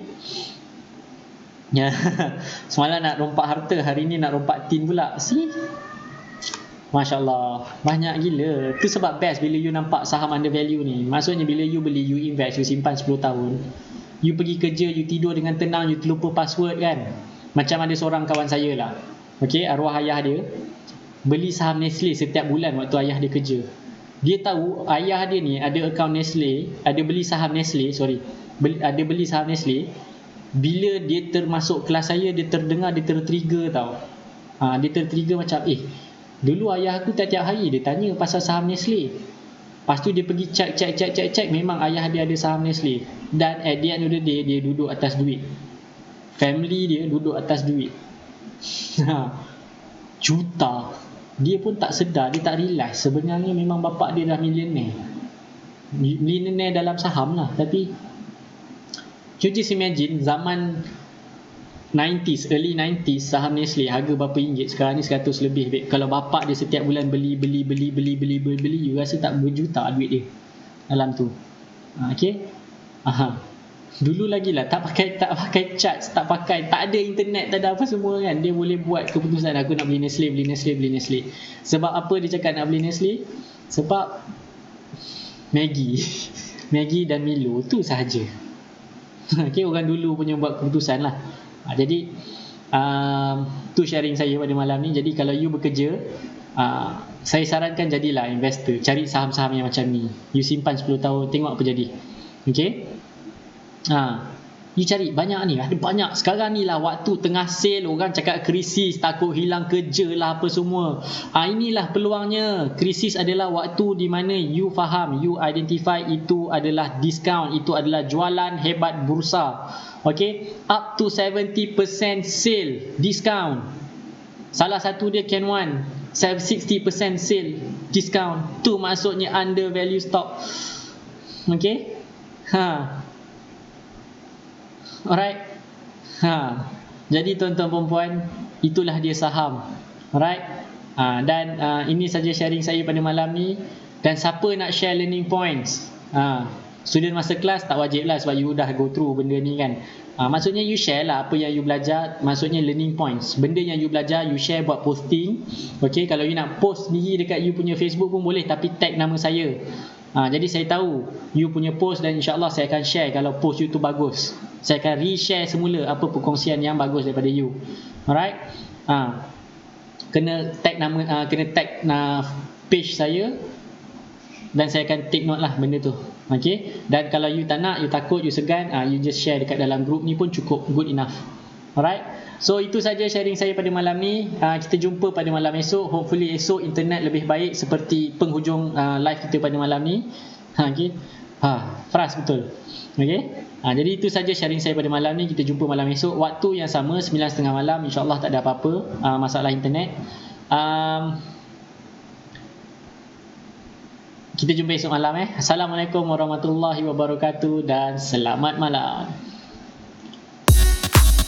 Semalam nak rompak harta, hari ni nak rompak tin pula. See, Masya Allah, banyak gila. Itu sebab best bila you nampak saham under value ni. Maksudnya bila you beli, you invest, you simpan 10 tahun, you pergi kerja, you tidur dengan tenang, you terlupa password kan. Macam ada seorang kawan saya lah, okay, arwah ayah dia beli saham Nestle setiap bulan waktu ayah dia kerja. Dia tahu ayah dia ni ada akaun Nestle, ada beli saham Nestle. Bila dia termasuk kelas saya, dia terdengar, dia tertrigger tau. Dia tertrigger macam, dulu ayah aku tiap-tiap hari dia tanya pasal saham Nestle. Lepas tu dia pergi check, memang ayah dia ada saham Nestle. Dan at the end of the day, dia duduk atas duit. Family dia duduk atas duit. Juta. Dia pun tak sedar, dia tak realize sebenarnya memang bapak dia dah millionaire dalam saham lah. Tapi you just imagine zaman 90s, early 90s, saham Nestle harga berapa ringgit, sekarang ni 100 lebih, babe. Kalau bapak dia setiap bulan beli, you rasa tak berjuta duit dia dalam tu. Okay. Dulu lagi lah, tak pakai charts, tak ada internet, tak ada apa semua kan. Dia boleh buat keputusan, aku nak beli Nestle. Sebab apa dia cakap nak beli Nestle? Sebab Maggi dan Milo tu sahaja. Okay, orang dulu punya buat keputusan lah. Jadi tu sharing saya pada malam ni. Jadi kalau you bekerja, saya sarankan jadilah investor. Cari saham-saham yang macam ni, you simpan 10 tahun, tengok apa jadi. Okay. You cari banyak ni, ada banyak. Sekarang ni lah waktu tengah sale, orang cakap krisis, takut hilang kerja lah apa semua. Inilah peluangnya. Krisis adalah waktu di mana you faham, you identify itu adalah discount, itu adalah jualan hebat bursa. Okay, up to 70% sale, discount. Salah satu dia Ken One, 60% sale, discount. Tu maksudnya under value stock. Okay, alright. Jadi tuan-tuan perempuan, itulah dia saham. Alright. Dan ini saja sharing saya pada malam ni. Dan siapa nak share learning points, student masterclass tak wajib lah, sebab you dah go through benda ni kan. Maksudnya you share lah apa yang you belajar. Maksudnya learning points, benda yang you belajar you share, buat posting. Okay, kalau you nak post sendiri dekat you punya Facebook pun boleh, tapi tag nama saya. Jadi saya tahu you punya post, dan insyaAllah saya akan share kalau post you tu bagus. Saya akan reshare semula apa perkongsian yang bagus daripada you. Alright. Kena tag nama, kena tag page saya, dan saya akan take note lah benda tu. Okay. Dan kalau you tak nak, you takut, you segan, you just share dekat dalam group ni pun cukup, good enough. Alright. So itu saja sharing saya pada malam ni. Kita jumpa pada malam esok. Hopefully esok internet lebih baik seperti penghujung live kita pada malam ni. Okay. Fras betul. Okay. Jadi itu saja sharing saya pada malam ni. Kita jumpa malam esok waktu yang sama, 9.30 malam. InsyaAllah tak ada apa-apa masalah internet. Kita jumpa esok malam. Assalamualaikum warahmatullahi wabarakatuh dan selamat malam.